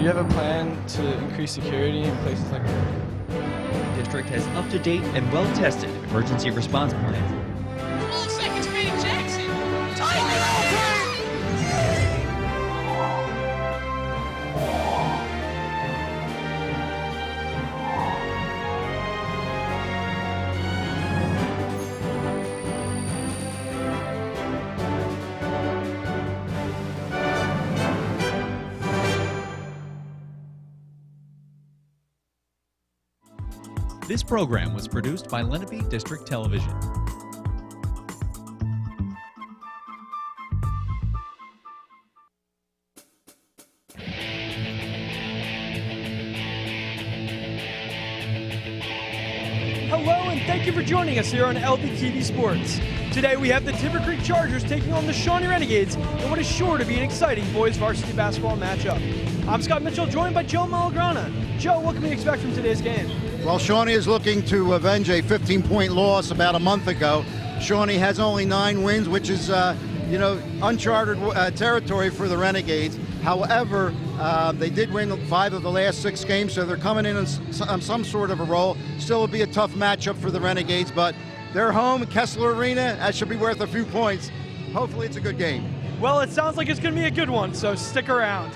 Do you have a plan to increase security in places like that? The district has up-to-date and well-tested emergency response plans. Seconds beating Jackson. Tighten it open! This program was produced by Lenape District Television. Hello and thank you for joining us here on LDTV Sports. Today we have the Timber Creek Chargers taking on the Shawnee Renegades in what is sure to be an exciting boys varsity basketball matchup. I'm Scott Mitchell, joined by Joe Malagrana. Joe, what can we expect from today's game? Well, Shawnee is looking to avenge a 15-point loss about a month ago. Shawnee has only 9 wins, which is, uncharted territory for the Renegades. However, they did win 5 of the last 6 games, so they're coming in on some sort of a roll. Still would be a tough matchup for the Renegades, but they're home, Kessler Arena. That should be worth a few points. Hopefully it's a good game. Well, it sounds like it's going to be a good one, so stick around.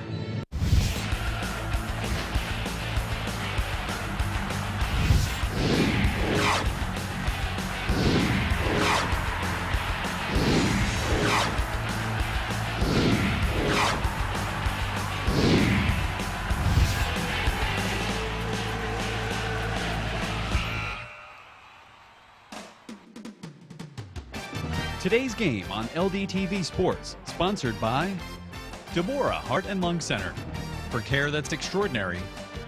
Today's game on LDTV Sports, sponsored by Deborah Heart and Lung Center. For care that's extraordinary,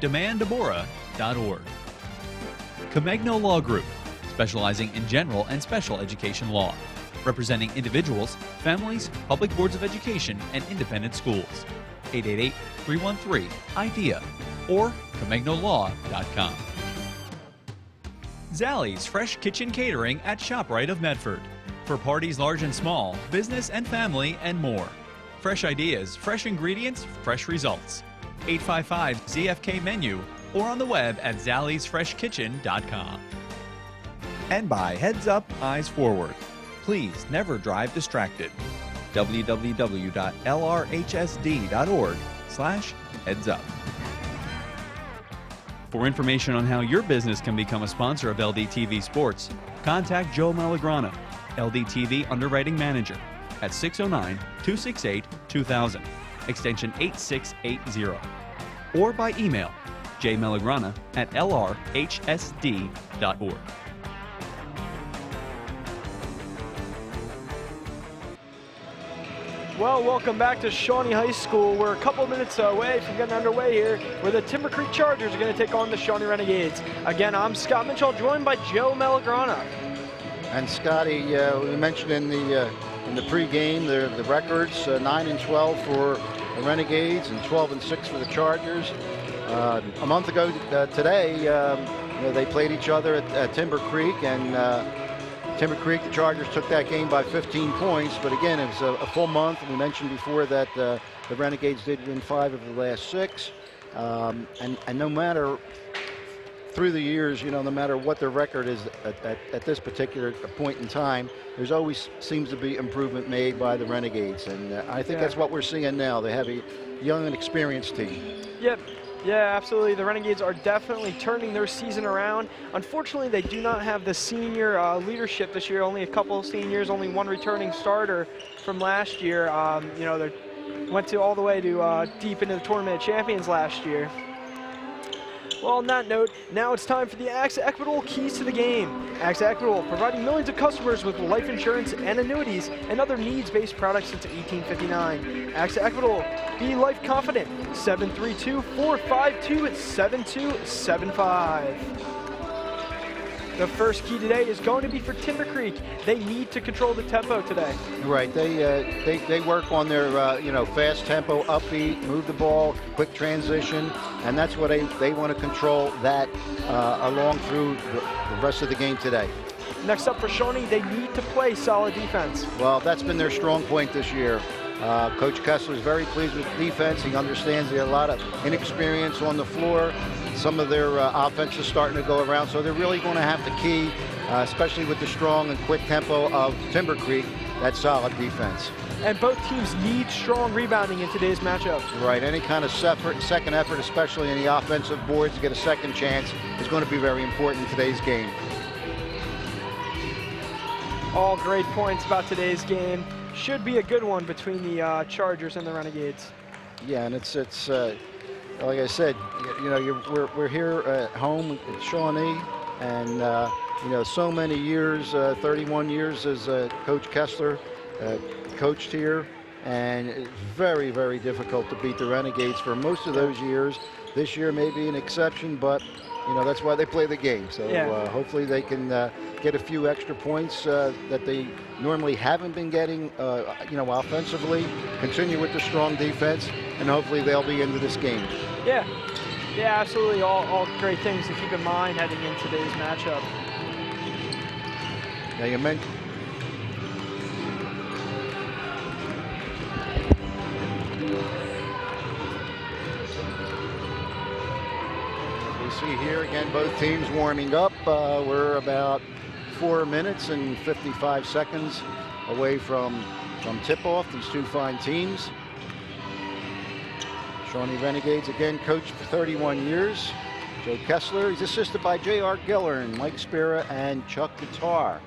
demanddeborah.org. Comegno Law Group, specializing in general and special education law, representing individuals, families, public boards of education, and independent schools. 888-313-IDEA or ComegnoLaw.com. Zallie's Fresh Kitchen Catering at ShopRite of Medford. For parties large and small, business and family, and more. Fresh ideas, fresh ingredients, fresh results. 855-ZFK menu or on the web at zalliesfreshkitchen.com. And by Heads Up, Eyes Forward. Please never drive distracted. www.lrhsd.org/headsup. For information on how your business can become a sponsor of LDTV Sports, contact Joe Malagrana, LDTV Underwriting Manager, at 609-268-2000, extension 8680, or by email jmalagrana@lrhsd.org. Well, welcome back to Shawnee High School. We're a couple minutes away from getting underway here, where the Timber Creek Chargers are going to take on the Shawnee Renegades. Again, I'm Scott Mitchell, joined by Joe Malagrana. And Scotty, we mentioned in the pregame the records: 9-12 for the Renegades and 12-6 for the Chargers. A month ago today, they played each other at Timber Creek, and Timber Creek, the Chargers took that game by 15 points. But again, it was a full month. We mentioned before that the Renegades did win 5 of the last 6, and no matter through the years, no matter what their record is at this particular point in time, there's always seems to be improvement made by the Renegades, and I think that's what we're seeing now. They have a young and experienced team. Yep. Yeah, absolutely. The Renegades are definitely turning their season around. Unfortunately, they do not have the senior leadership this year. Only a couple of seniors, only one returning starter from last year. They went all the way to deep into the Tournament of Champions last year. Well, on that note, now it's time for the AXA Equitable Keys to the Game. AXA Equitable, providing millions of customers with life insurance and annuities and other needs-based products since 1859. AXA Equitable, be life confident. 732-452-7275. The first key today is going to be for Timber Creek. They need to control the tempo today. Right. They work on their fast tempo, upbeat, move the ball, quick transition, and that's what they want to control that along through the rest of the game today. Next up for Shawnee, they need to play solid defense. Well, that's been their strong point this year. Coach Kessler is very pleased with the defense. He understands they have a lot of inexperience on the floor. Some of their offense is starting to go around, so they're really going to have to key, especially with the strong and quick tempo of Timber Creek, that solid defense. And both teams need strong rebounding in today's matchup. Right, any kind of second effort, especially in the offensive boards, to get a second chance is going to be very important in today's game. All great points about today's game. Should be a good one between the Chargers and the Renegades. Yeah, and it's like I said, we're here at home at Shawnee, and so many years, 31 years as Coach Kessler coached here, and it's very, very difficult to beat the Renegades for most of those years. This year may be an exception, but that's why they play the game. So hopefully they can get a few extra points that they normally haven't been getting, offensively. Continue with the strong defense, and hopefully they'll be into this game. Yeah, absolutely. All great things to keep in mind heading into today's matchup. Now you mentioned. See here again, both teams warming up. We're about 4 minutes and 55 seconds away from tip-off. These two fine teams. Shawnee Renegades again, coached for 31 years. Joe Kessler, he's assisted by J.R. Gillern, Mike Spira, and Chuck Guitar.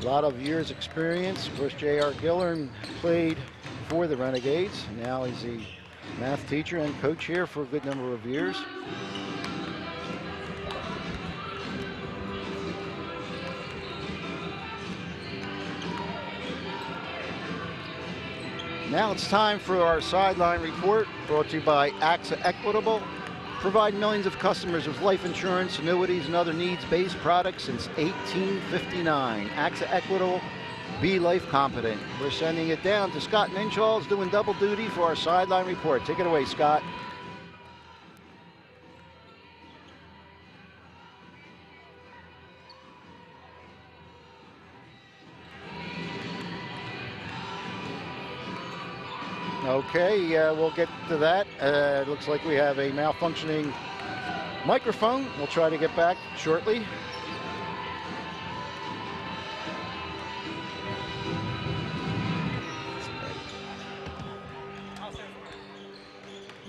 A lot of years experience. Of course, J.R. Gillern played for the Renegades. Now he's the math teacher and coach here for a good number of years. Now it's time for our sideline report, brought to you by AXA Equitable. Provide millions of customers with life insurance, annuities, and other needs-based products since 1859. AXA Equitable, be life competent. We're sending it down to Scott Minshall's doing double duty for our sideline report. Take it away, Scott. Okay, we'll get to that. It looks like we have a malfunctioning microphone. We'll try to get back shortly.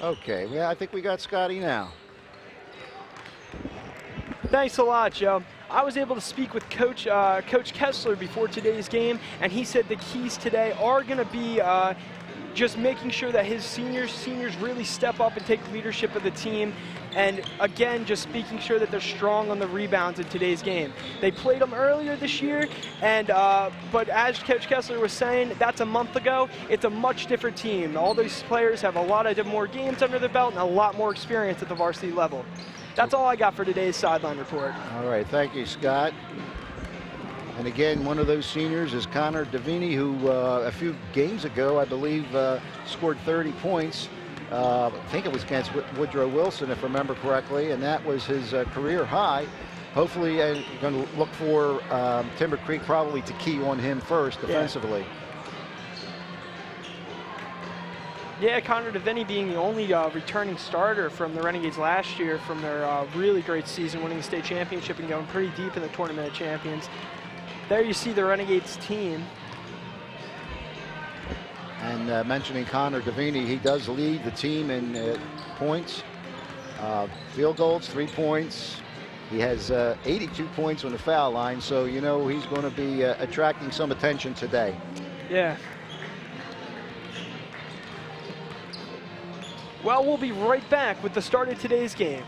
Okay, yeah, I think we got Scotty now. Thanks a lot, Joe. I was able to speak with Coach Kessler before today's game, and he said the keys today are going to be just making sure that his seniors really step up and take leadership of the team, and again, just making sure that they're strong on the rebounds in today's game. They played them earlier this year, and but as Coach Kessler was saying, that's a month ago. It's a much different team. All these players have a lot of more games under their belt and a lot more experience at the varsity level. That's all I got for today's sideline report. All right, thank you, Scott. And again, one of those seniors is Connor Davini, who a few games ago, I believe, scored 30 points. I think it was against Woodrow Wilson, if I remember correctly, and that was his career high. Hopefully, you're going to look for Timber Creek probably to key on him first defensively. Yeah, Connor Davini being the only returning starter from the Renegades last year from their really great season, winning the state championship and going pretty deep in the Tournament of Champions. There you see the Renegades team. And mentioning Connor Davini, he does lead the team in points, field goals, 3 points. He has 82 points on the foul line, so you know he's going to be attracting some attention today. Yeah. Well, we'll be right back with the start of today's game.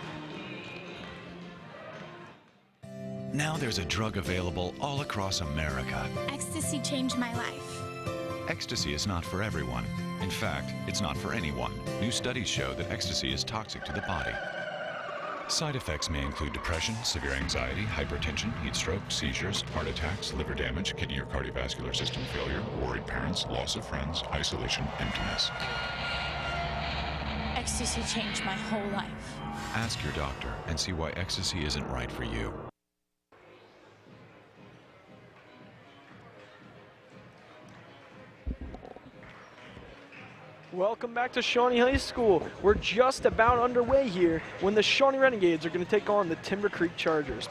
Now there's a drug available all across America. Ecstasy changed my life. Ecstasy is not for everyone. In fact, it's not for anyone. New studies show that ecstasy is toxic to the body. Side effects may include depression, severe anxiety, hypertension, heat stroke, seizures, heart attacks, liver damage, kidney or cardiovascular system failure, worried parents, loss of friends, isolation, emptiness. Ecstasy changed my whole life. Ask your doctor and see why ecstasy isn't right for you. Welcome back to Shawnee High School. We're just about underway here when the Shawnee Renegades are going to take on the Timber Creek Chargers.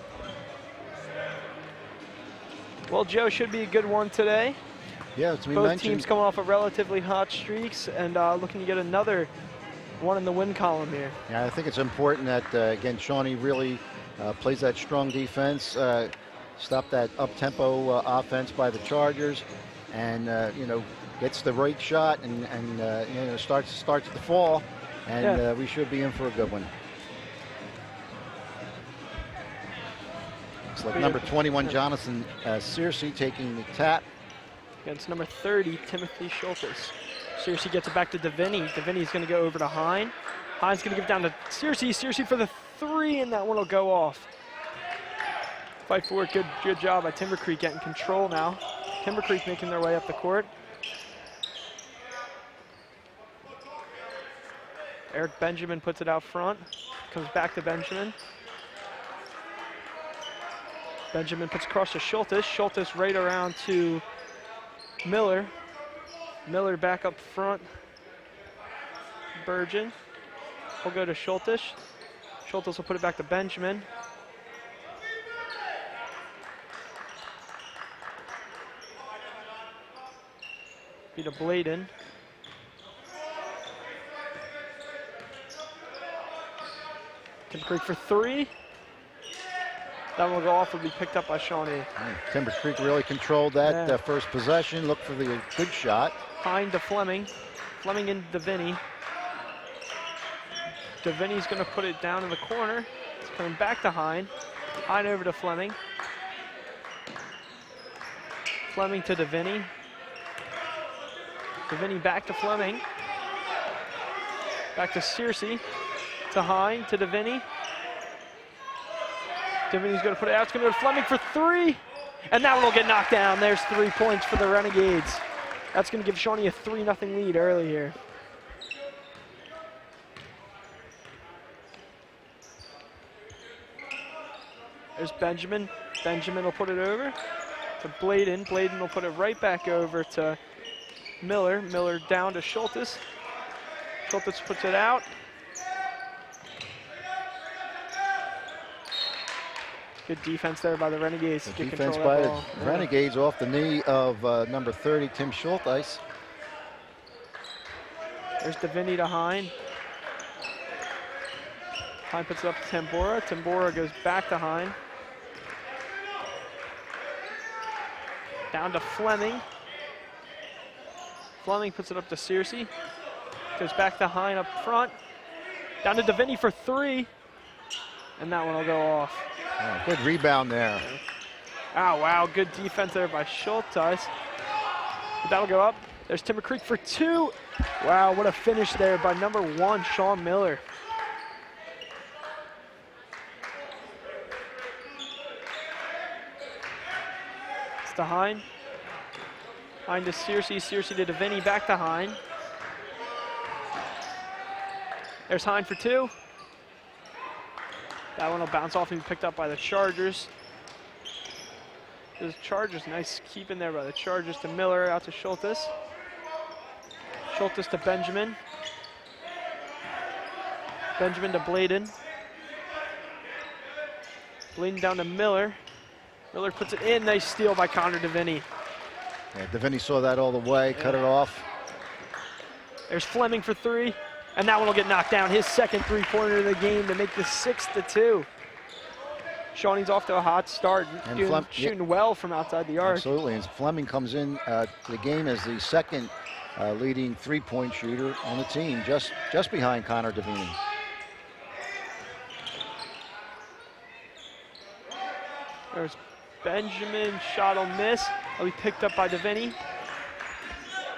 Well, Joe, should be a good one today. Yeah, as we Both mentioned, teams coming off of relatively hot streaks and looking to get another one in the win column here. yeah, I think it's important that, again, Shawnee really plays that strong defense, stop that up-tempo offense by the Chargers, and, you know, gets the right shot and you know, starts to fall, and we should be in for a good one. Looks like number 21, Jonathan Searcy, taking the tap. Against number 30, Timothy Schultes. Searcy gets it back to Deviney. Deviney's going to go over to Hine. Hine's going to give it down to Searcy. Searcy for the 3, and that one will go off. Fight for it. Good job by Timber Creek getting control now. Timber Creek making their way up the court. Eric Benjamin puts it out front. Comes back to Benjamin. Benjamin puts across to Schultes. Schultes right around to Miller. Miller back up front. Burgeon will go to Schultes. Schultes will put it back to Benjamin. Be to Bladen. Timber Creek for 3. That one will go off, will be picked up by Shawnee. Timber Creek really controlled that first possession. Look for the good shot. Hine to Fleming. Fleming in Deviney. Deviney's going to put it down in the corner. It's coming back to Hine. Hine over to Fleming. Fleming to Deviney. Deviney back to Fleming. Back to Searcy. To Hine, to Deviney. Deviney's going to put it out. It's going to go to Fleming for 3. And that one will get knocked down. There's 3 points for the Renegades. That's going to give Shawnee a 3-0 lead early here. There's Benjamin. Benjamin will put it over to Bladen. Bladen will put it right back over to Miller. Miller down to Schultes. Schultes puts it out. Good defense there by the Renegades. Good defense by the Renegades off the knee of number 30, Tim Schultes. There's Deviney to Hine. Hine puts it up to Tambora. Tambora goes back to Hine. Down to Fleming. Fleming puts it up to Searcy. Goes back to Hine up front. Down to Deviney for 3. And that one will go off. Oh, good rebound there. Oh, wow. Good defense there by Schultes. But that'll go up. There's Timber Creek for 2. Wow, what a finish there by number 1, Sean Miller. It's to Hine. Hine to Searcy. Searcy to Deviney. Back to Hine. There's Hine for 2. That one will bounce off and be picked up by the Chargers. The Chargers, nice keep in there by the Chargers to Miller, out to Schultes. Schultes to Benjamin. Benjamin to Bladen. Bladen down to Miller. Miller puts it in, nice steal by Connor Deviney. Yeah, Deviney saw that all the way, cut it off. There's Fleming for 3. And that one will get knocked down. His second 3-pointer of the game to make this 6-2. Shawnee's off to a hot start, shooting well from outside the arc. Absolutely, and Fleming comes in to the game as the second leading 3-point shooter on the team, just behind Connor Deviney. There's Benjamin, shot will miss. Will be picked up by Deviney.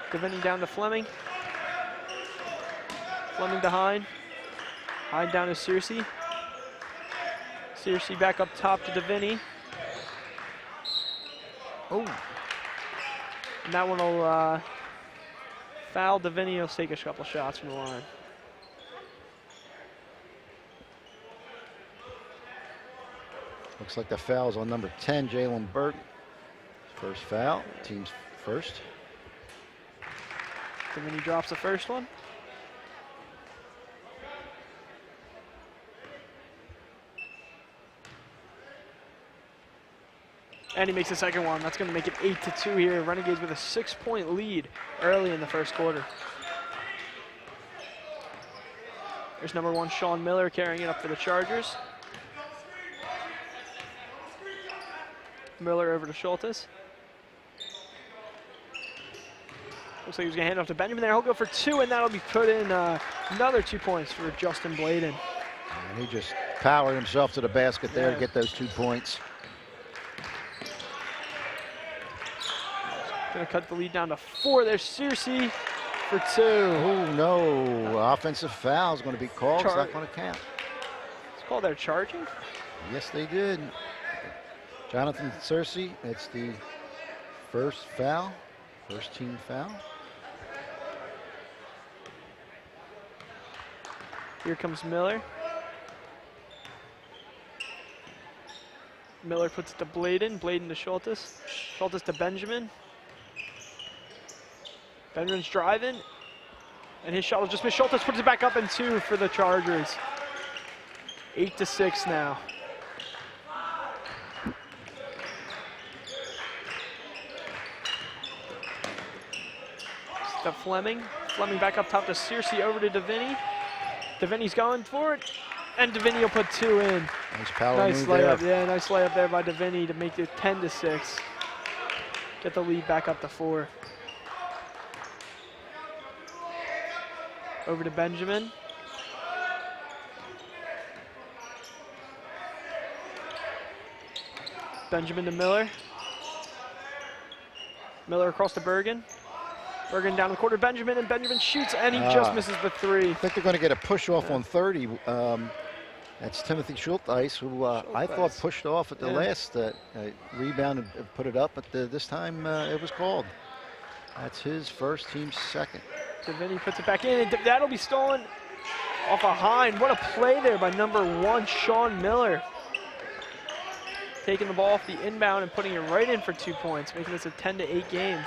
Deviney down to Fleming. Fleming to Hine. Hine down to Searcy. Searcy back up top to Deviney. Oh. And that one will foul Deviney. He'll take a couple shots from the line. Looks like the foul's on number 10, Jalen Burke. First foul, team's first. Davini drops the first one. And he makes the second one. That's going to make it 8-2 here. Renegades with a 6-point lead early in the first quarter. There's number 1, Sean Miller, carrying it up for the Chargers. Miller over to Schultes. Looks like he's going to hand off to Benjamin there. He'll go for 2, and that'll be put in another 2 points for Justin Bladen. And he just powered himself to the basket there to get those 2 points. Going to cut the lead down to 4. There's Searcy for 2. Oh, no. Offensive foul is going to be called. It's not going to count. It's called their charging? Yes, they did. Jonathan Searcy, it's the first foul, first team foul. Here comes Miller. Miller puts it to Bladen. Bladen to Schultes. Schultes to Benjamin. Benjamin's driving, and his shot will just miss. Schultes puts it back up in 2 for the Chargers. 8-6 now. To Fleming. Fleming back up top to Searcy, over to Davini. Davini's going for it, and Davini will put 2 in. Nice power Nice move layup, there. yeah, nice layup there by Davini to make it 10-6. Get the lead back up to 4. Over to Benjamin. Benjamin to Miller. Miller across to Bergen. Bergen down the quarter, Benjamin, and Benjamin shoots, and he just misses the 3. I think they're going to get a push off on 30. That's Timothy Schultes, who I thought pushed off at the last rebound and put it up, but this time it was called. That's his first, team's second. Davini puts it back in, and that'll be stolen off a Hine. What a play there by number 1, Sean Miller. Taking the ball off the inbound and putting it right in for 2 points, making this a 10-8 game.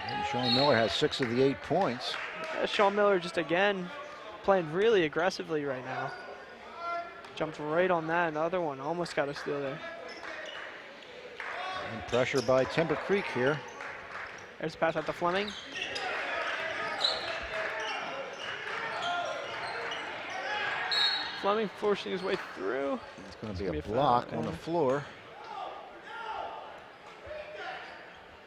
And Sean Miller has 6 of the 8 points. Yeah, Sean Miller just again playing really aggressively right now. Jumped right on that, another one, almost got a steal there. And pressure by Timber Creek here. There's a pass out to Fleming. Fleming forcing his way through. It's going to be a block on the floor.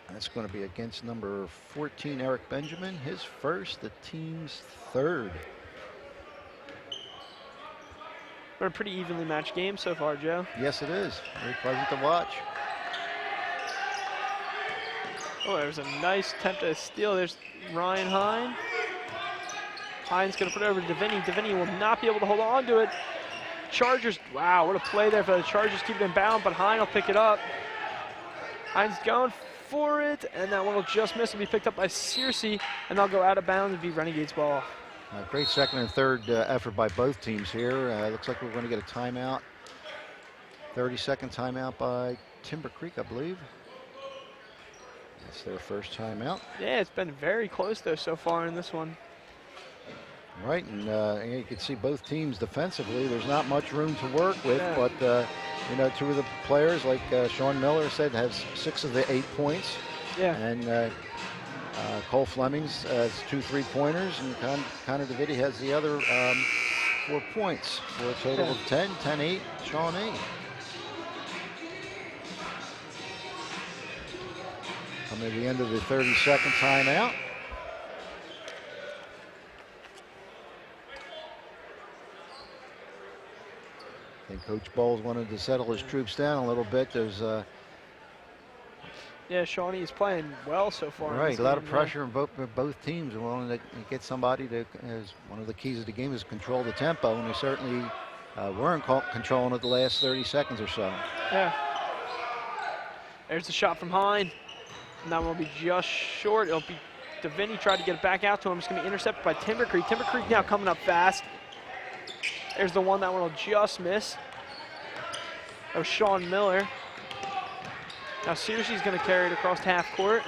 That's going to be against number 14, Eric Benjamin. His first, the team's third. Been a pretty evenly matched game so far, Joe. Yes, it is. Very pleasant to watch. Oh, there's a nice attempt at a steal. There's Ryan Hine. Hine's going to put it over to Davini. Davini will not be able to hold on to it. Chargers, wow, what a play there for the Chargers. Keep it in bound, but Hine will pick it up. Hine's going for it, and that one will just miss. It'll be picked up by Searcy, and they'll go out of bounds and be Renegades ball. Great second and third effort by both teams here. Looks like we're going to get a timeout. 30-second timeout by Timber Creek, I believe. That's their first timeout. Yeah, it's been very close, though, so far in this one. Right, and you can see both teams defensively. There's not much room to work with, but you know, 2 of the players, like Sean Miller said, has 6 of the 8 points. Yeah. And Cole Fleming's has 2 3-pointers, and Connor Davidi has the other 4 points for a total of 10, 10-8, Shawnee. Coming to the end of the 30-second timeout. I think Coach Bowles wanted to settle his troops down a little bit. There's yeah, Shawnee is playing well so far. Right, a lot of pressure on both teams. And wanting to get somebody to, as one of the keys of the game is control the tempo, and they certainly weren't controlling it the last 30 seconds or so. Yeah. There's the shot from Hine. And that one will be just short. It'll be Davini tried to get it back out to him. It's going to be intercepted by Timber Creek. Timber Creek now coming up fast. There's the one that one will just miss. That was Sean Miller. Now Searcy's going to carry it across half court.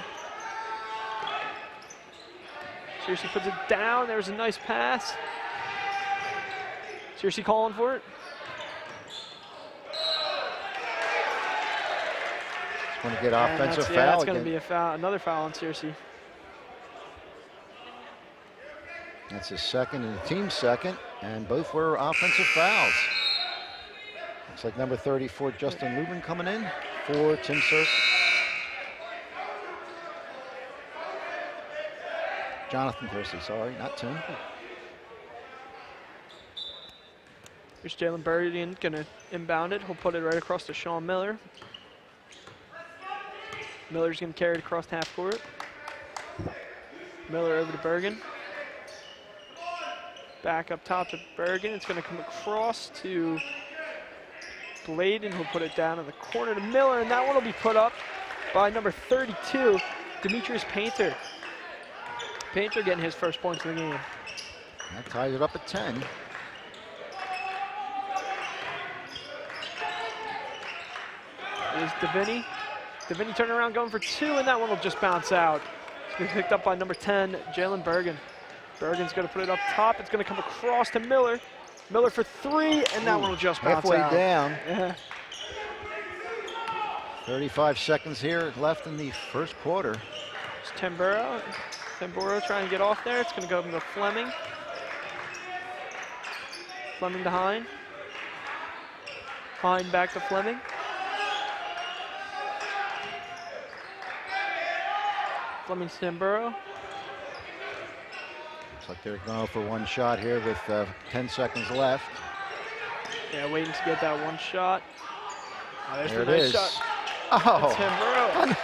Searcy puts it down. There's a nice pass. Searcy calling for it. Just want to get offensive foul. That's going to be a foul, another foul on Searcy. That's his second and the team's second, and both were offensive fouls. Looks like number 34, Justin Lubin, coming in for Tim Searcy. Jonathan Searcy, sorry, not Tim. Here's Jalen Bergen going to inbound it. He'll put it right across to Sean Miller. Miller's going to carry it across half court. Miller over to Bergen. Back up top to Bergen. It's going to come across to Bladen, who'll put it down in the corner to Miller, and that one will be put up by number 32, Demetrius Painter. Painter getting his first points of the game. That ties it up at 10. There's Davini. Davini turning around, going for 2, and that one will just bounce out. It's going to be picked up by number 10, Jalen Bergen. Bergen's going to put it up top. It's going to come across to Miller. Miller for 3, and that one will just bounce halfway out. down. Yeah. 35 seconds here left in the first quarter. It's Tamburo. Tamburo trying to get off there. It's going to go to Fleming. Fleming to Hine. Hine back to Fleming. Fleming to Tamburo. Looks like they're going for one shot here with 10 seconds left. Yeah, waiting to get that one shot. Oh, there's there the it nice is. shot. Oh, Tamburo.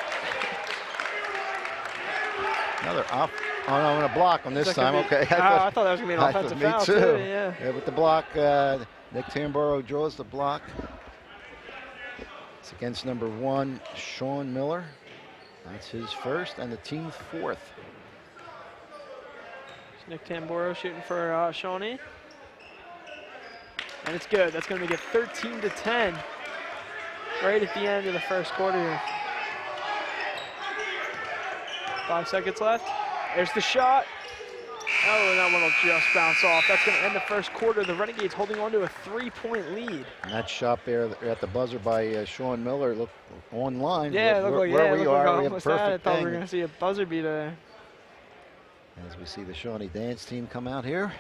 another off. Oh no, I'm going to block on this time. Okay. I thought that was going to be an offensive foul too. Yeah. Yeah, with the block, Nick Tamburo draws the block. It's against number 1, Sean Miller. That's his first and the team's 4th. Nick Tamburo shooting for Shawnee. And it's good. That's going to make it 13-10 right at the end of the first quarter here. 5 seconds left. There's the shot. Oh, and that one will just bounce off. That's going to end the first quarter. The Renegades holding on to a 3-point lead. And that shot there at the buzzer by Sean Miller looked online. Yeah, it looked like, where we are, we have almost perfect had it. I thought we were thing. going to see a buzzer beater. As we see the Shawnee dance team come out here.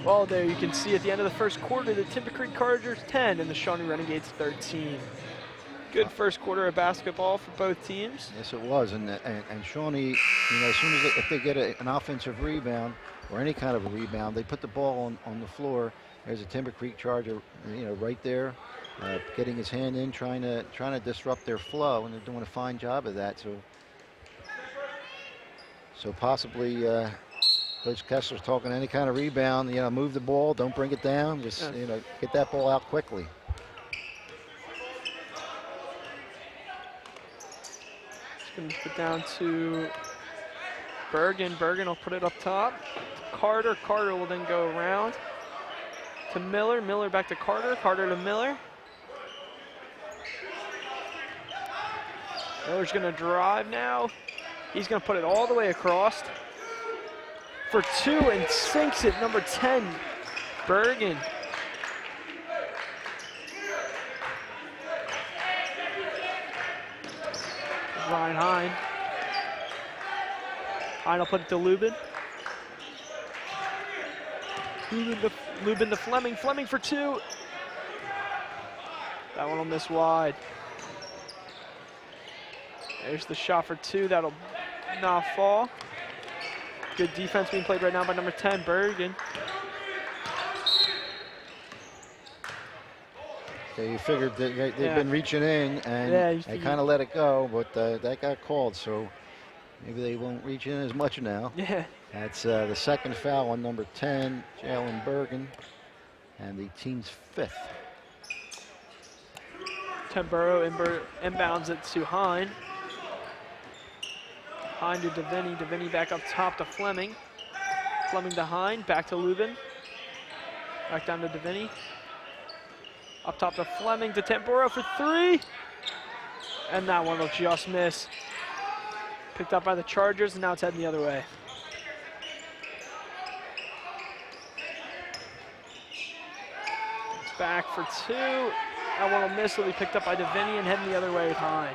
Well, there you can see at the end of the first quarter, the Timber Creek Chargers 10 and the Shawnee Renegades 13. Good first quarter of basketball for both teams. Yes, it was, and Shawnee, you know, as soon as if they get an offensive rebound or any kind of a rebound, they put the ball on the floor. There's a Timber Creek Charger, you know, right there, getting his hand in, trying to disrupt their flow, and they're doing a fine job of that. So possibly. Coach Kessler's talking any kind of rebound, you know, move the ball, don't bring it down, just, you know, get that ball out quickly. Just going to put down to Bergen. Bergen will put it up top. To Carter. Carter will then go around to Miller. Miller back to Carter. Carter to Miller. Miller's going to drive now. He's going to put it all the way across for 2 and sinks it, number 10, Bergen. Ryan Hine. Hine will put it to Lubin. Lubin to Fleming. Fleming for 2. That one will miss wide. There's the shot for 2. That'll not fall. Good defense being played right now by number 10, Bergen. You figured that they've Yeah. been reaching in, Yeah, and you they figured- kind of let it go, but that got called, so maybe they won't reach in as much now. Yeah. That's the second foul on number 10, Jalen Bergen, and the team's 5th. Temburo inbounds it to Hine. Hine to Deviney. Deviney back up top to Fleming. Fleming to Hine. Back to Lubin. Back down to Deviney. Up top to Fleming to Temburo for 3. And that one will just miss. Picked up by the Chargers, and now it's heading the other way. It's back for 2. That one will miss. Will be picked up by Deviney and heading the other way with Hine.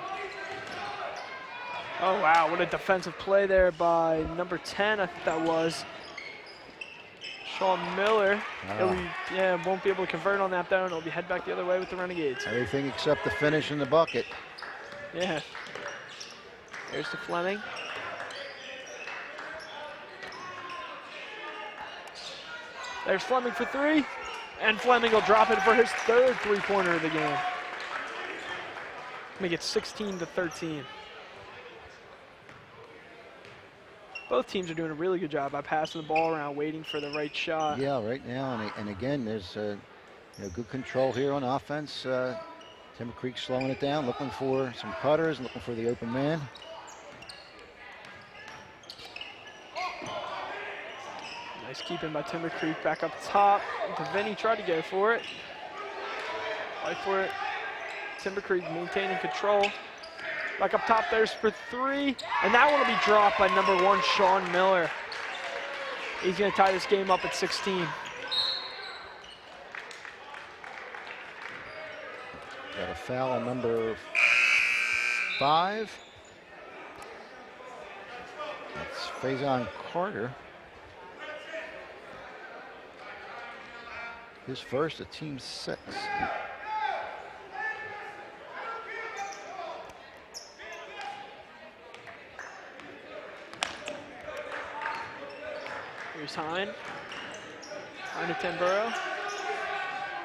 Oh, wow. What a defensive play there by number 10, I think that was. Sean Miller. Won't be able to convert on that, though, and it'll be head back the other way with the Renegades. Everything except the finish in the bucket. Yeah. There's to Fleming. There's Fleming for 3. And Fleming will drop it for his 3rd three-pointer of the game. Make it 16-13. Both teams are doing a really good job by passing the ball around, waiting for the right shot. Yeah, right now, and again, there's good control here on offense. Timber Creek slowing it down, looking for some cutters, looking for the open man. Nice keeping by Timber Creek back up top. Deviney tried to go for it. Fight for it. Timber Creek maintaining control. Back up top, there's for 3. And that one will be dropped by number 1, Sean Miller. He's going to tie this game up at 16. Got a foul on number 5. That's Faison Carter. His first, a team 6. Here's Hine. Hine to Temburo.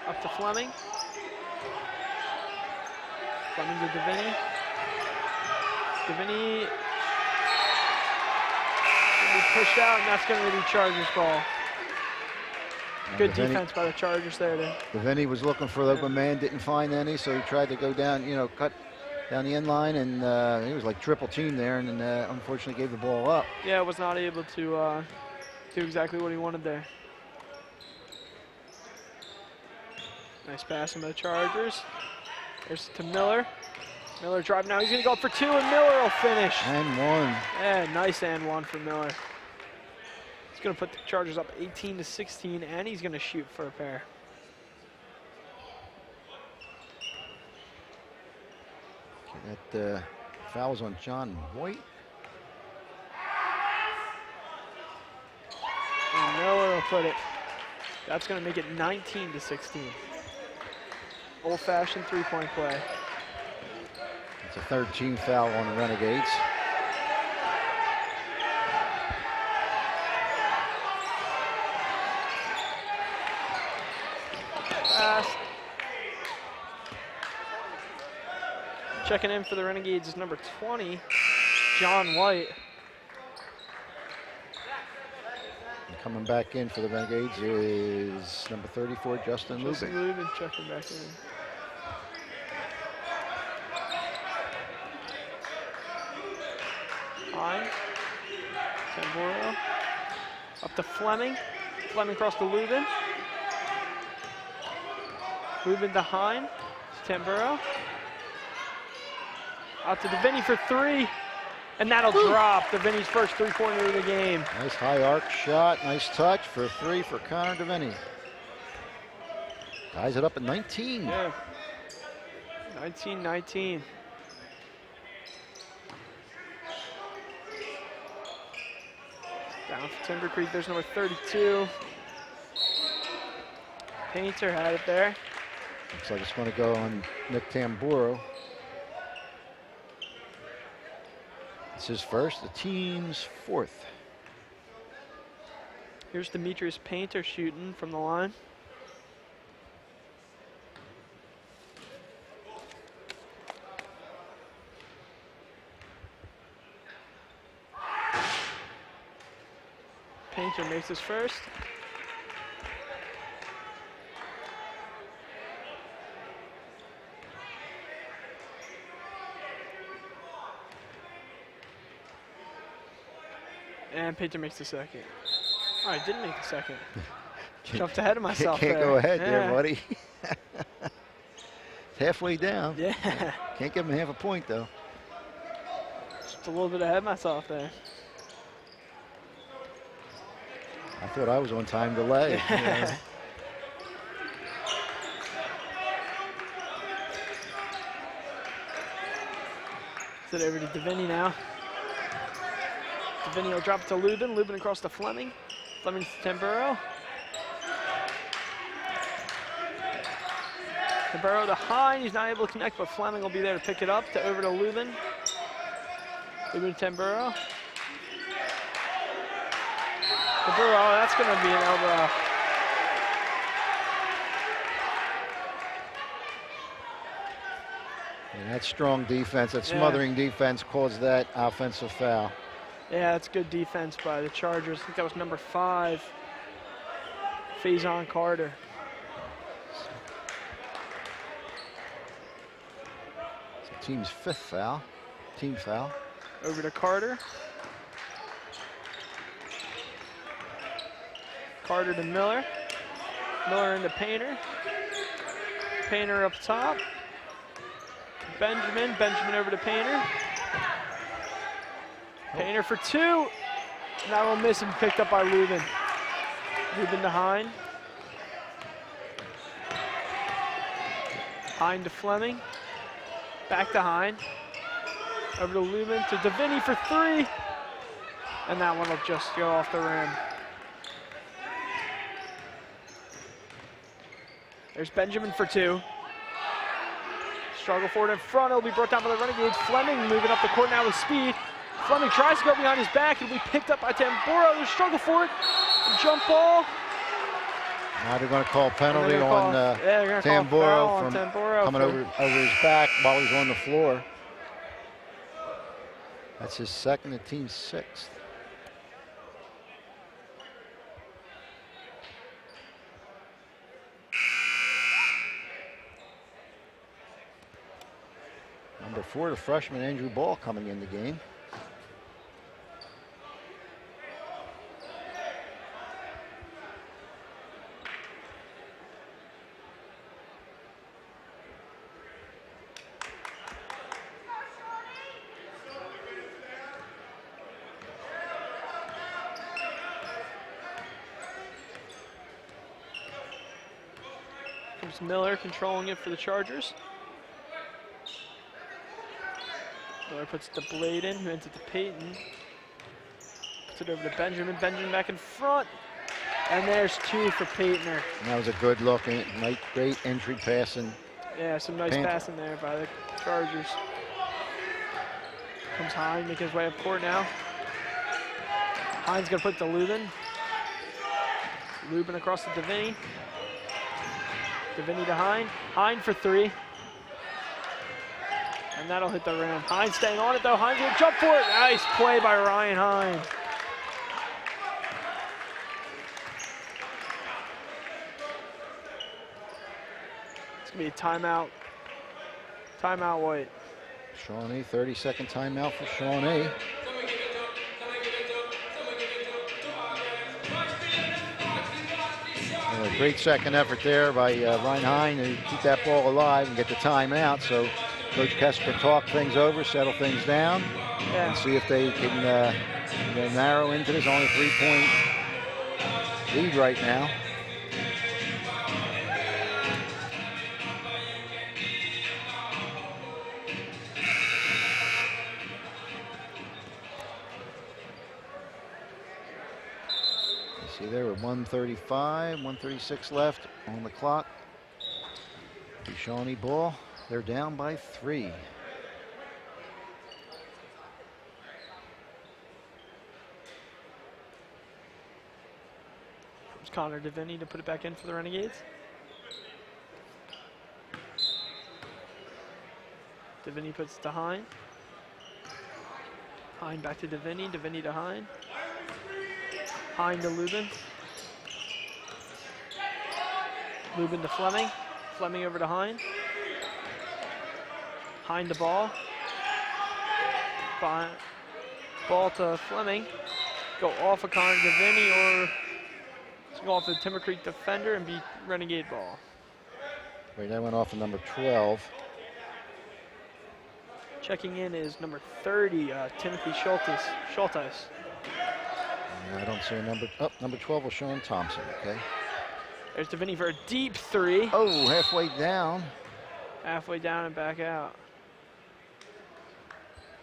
Up to Fleming. Fleming to Deviney. Deviney will be pushed out, and that's going to be Chargers ball. Good defense by the Chargers there. Deviney was looking for the open man, didn't find any, so he tried to go down, cut down the end line, and he was like triple team there, and unfortunately gave the ball up. Yeah, was not able to do exactly what he wanted there. Nice passing by the Chargers. There's to Miller. Miller driving now. He's going to go up for 2, and Miller will finish. And 1. Yeah, nice and 1 for Miller. He's going to put the Chargers up 18-16, and he's going to shoot for a pair. That foul's on John White. And Miller will put it. That's going to make it 19-16. Old-fashioned three-point play. It's a 3rd team foul on the Renegades. Pass. Checking in for the Renegades is number 20, John White. And coming back in for the Renegades is number 34, Justin Lubin. Justin Lubin checking back in. Hine. Temburo. Up to Fleming. Fleming across to Lubin. Lubin to Hine. Temburo. Out to Deviney for 3. And that'll drop. Deviney's first three-pointer of the game. Nice high arc shot. Nice touch for 3 for Connor Deviney. Ties it up at 19. Yeah. 19-19. Down for Timber Creek, there's number 32. Painter had it there. Looks like it's going to go on Nick Tamburo. It's his first, the team's 4th. Here's Demetrius Painter shooting from the line. Painter makes his first. And Painter makes the second. Oh, I didn't make the second. Jumped ahead of myself Can't there. go ahead Yeah. there, buddy. Halfway down. Yeah. Can't give him half a point, though. Just a little bit ahead of myself there. I thought I was on time delay. Yeah. Set it over to Davini now. Davini will drop it to Lubin. Lubin across to Fleming. Fleming to Tamburo. Tamburo to Hine. He's not able to connect, but Fleming will be there to pick it up. Over to Lubin. Lubin to Tamburo. Tamburo, oh, that's going to be an elbow. And that strong defense, that smothering defense caused that offensive foul. Yeah, that's good defense by the Chargers. I think that was number 5, Faison Carter. It's the team's 5th foul, team foul. Over to Carter. Carter to Miller. Miller into Painter. Painter up top. Benjamin. Benjamin over to Painter. Painter for 2. And that will miss and picked up by Lubin. Lubin to Hine. Hine to Fleming. Back to Hine. Over to Lubin to Davini for 3. And that one will just go off the rim. There's Benjamin for 2. Struggle for it in front. It'll be brought down by the Renegades. Fleming moving up the court now with speed. Fleming tries to go behind his back. It'll be picked up by Tamburo. There's struggle for it. Jump ball. Now they're going to call penalty on Tamburo from coming over his back while he's on the floor. That's his 2nd and team's 6th. Number 4, the freshman Andrew Ball coming in the game. Comes Miller controlling it for the Chargers. Miller puts it to Bladen, who ends it to Peyton. Puts it over to Benjamin. Benjamin back in front. And there's 2 for Peytoner. And that was a good look. Great entry passing. Yeah, some nice passing there by the Chargers. Comes Hine, making his way up court now. Hine's going to put it to Lubin. Lubin across to Davini. Davini to Hine. Hine for 3. And that'll hit the rim. Hine staying on it though. Hine's gonna jump for it. Nice play by Ryan Hine. It's gonna be a timeout. Timeout White. Shawnee, 30-second timeout for Shawnee. A great second effort there by Ryan Hine to keep that ball alive and get the timeout. So Coach Kessler can talk things over, settle things down, and see if they can narrow into this. Only a 3-point lead right now. You see there with 1:35, 1:36 left on the clock. The Shawnee ball. They're down by 3. Comes Connor Davini to put it back in for the Renegades. Davini puts it to Hine. Hine back to Davini. Davini to Hine. Hine to Lubin. Lubin to Fleming. Fleming over to Hine. Hine to Ball. Ball to Fleming. Go off of Connor DeVinny or go off the Timber Creek defender and be Renegade ball. Right, that went off of number 12. Checking in is number 30, Timothy Schultes. I don't see a number. Oh, number 12 was Sean Thompson. Okay. There's DeVinny for a deep three. Oh, halfway down. Halfway down and back out.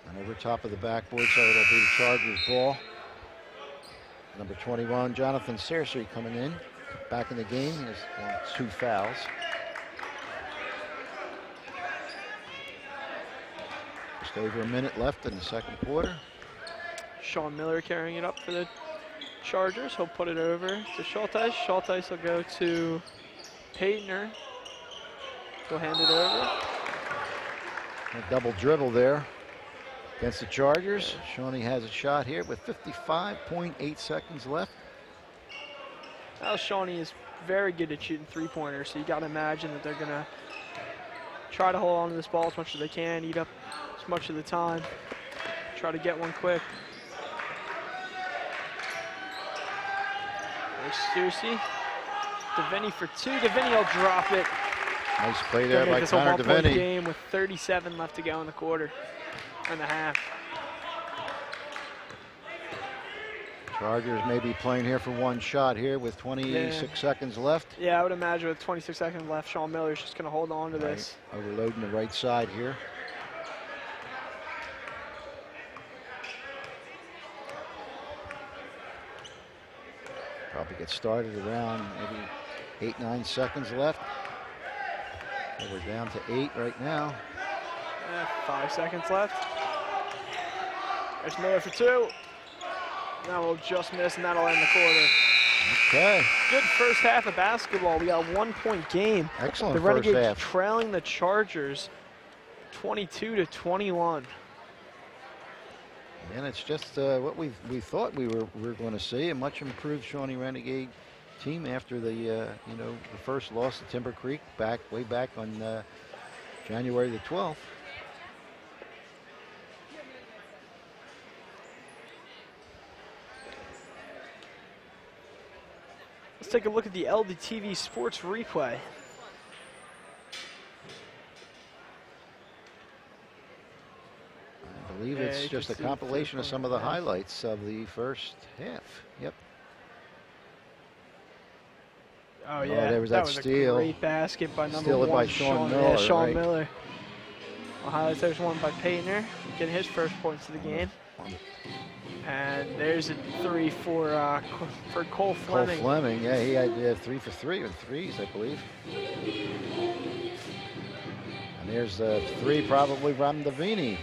And over top of the backboard, so it'll be the Chargers ball. Number 21, Jonathan Searcy coming in. Back in the game, he has 2 fouls. Just over a minute left in the second quarter. Sean Miller carrying it up for the Chargers. He'll put it over to Schultes. Schultes will go to Paytner. He'll hand it over. A double dribble there against the Chargers. Shawnee has a shot here with 55.8 seconds left. Now Shawnee is very good at shooting three-pointers, so you got to imagine that they're going to try to hold on to this ball as much as they can, eat up as much of the time, try to get one quick. There's Stussy. DeVinny for 2. DeVinny will drop it. Nice play there by This Connor a one-point DeVinny. game with 37 left to go in the quarter and a half. Chargers may be playing here for one shot here with 26 seconds left. Yeah, I would imagine with 26 seconds left, Sean Miller's just going to hold on to Right. this. Overloading the right side here. Probably get started around maybe 8-9 seconds left. So we're down to 8 right now. 5 seconds left. There's Miller for 2. Now we'll just miss, and that'll end the quarter. Okay. Good first half of basketball. We got a 1-point game. Excellent The first Renegades half. trailing the Chargers 22-21. And it's just what we thought we were going to see, a much improved Shawnee Renegade team after the the first loss to Timber Creek way back on January the 12th. Let's take a look at the LDTV Sports replay. I believe it's just a compilation of some of the highlights of the first half. Yep. Oh yeah, there was that steal. A great basket by number Steal it 1, by Sean Miller. Sean right? Miller. Well, highlights, there's one by Paytner, getting his first points of the game. And there's a 3 for Cole Fleming. Cole Fleming, yeah, he had 3 for 3 with threes, I believe. And there's a 3 probably from DeVinny.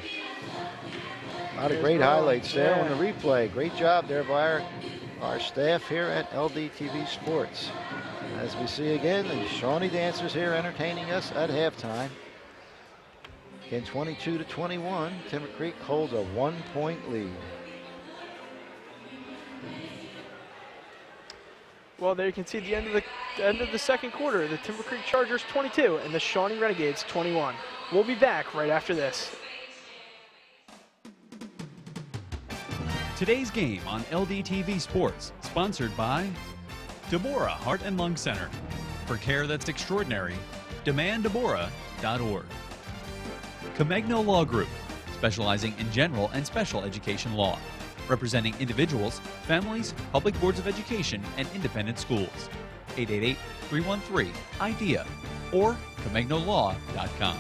A lot of great highlights there on the replay. Great job there by our staff here at LDTV Sports. As we see again, the Shawnee dancers here entertaining us at halftime. Again, 22-21. Timber Creek holds a 1-point lead. Well, there you can see the end of the second quarter. The Timber Creek Chargers 22 and the Shawnee Renegades 21. We'll be back right after this. Today's game on LDTV Sports, sponsored by Deborah Heart and Lung Center. For care that's extraordinary, demanddeborah.org. Comegno Law Group, specializing in general and special education law, representing individuals, families, public boards of education, and independent schools. 888-313-IDEA or ComegnoLaw.com.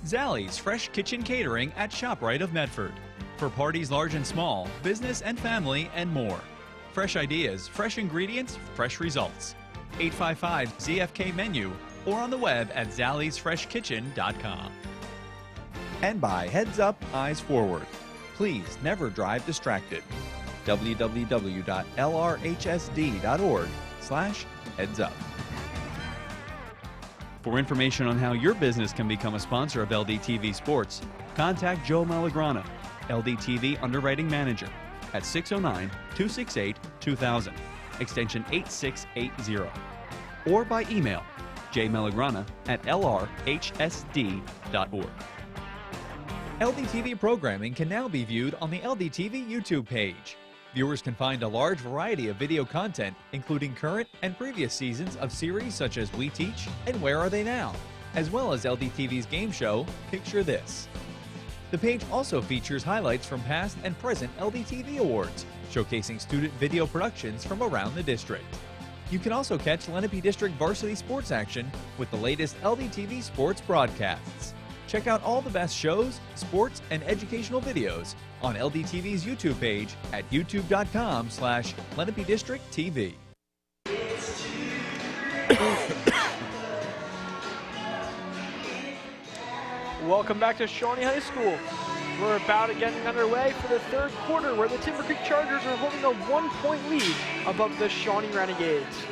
Zallie's Fresh Kitchen Catering at ShopRite of Medford. For parties large and small, business and family, and more. Fresh ideas, fresh ingredients, fresh results. 855-ZFK-MENU or on the web at zalliesfreshkitchen.com. And by Heads Up, Eyes Forward. Please never drive distracted. www.lrhsd.org/headsup. For information on how your business can become a sponsor of LDTV Sports, contact Joe Malagrana, LDTV Underwriting Manager, at 609-268-2000, extension 8680, or by email jmelagrana@lrhsd.org. LDTV programming can now be viewed on the LDTV YouTube page. Viewers can find a large variety of video content, including current and previous seasons of series such as We Teach and Where Are They Now, as well as LDTV's game show, Picture This. The page also features highlights from past and present LDTV awards, showcasing student video productions from around the district. You can also catch Lenape District varsity sports action with the latest LDTV sports broadcasts. Check out all the best shows, sports, and educational videos on LDTV's YouTube page at youtube.com/Lenape District TV. Welcome back to Shawnee High School. We're about to getting underway for the third quarter where the Timber Creek Chargers are holding a 1-point lead above the Shawnee Renegades.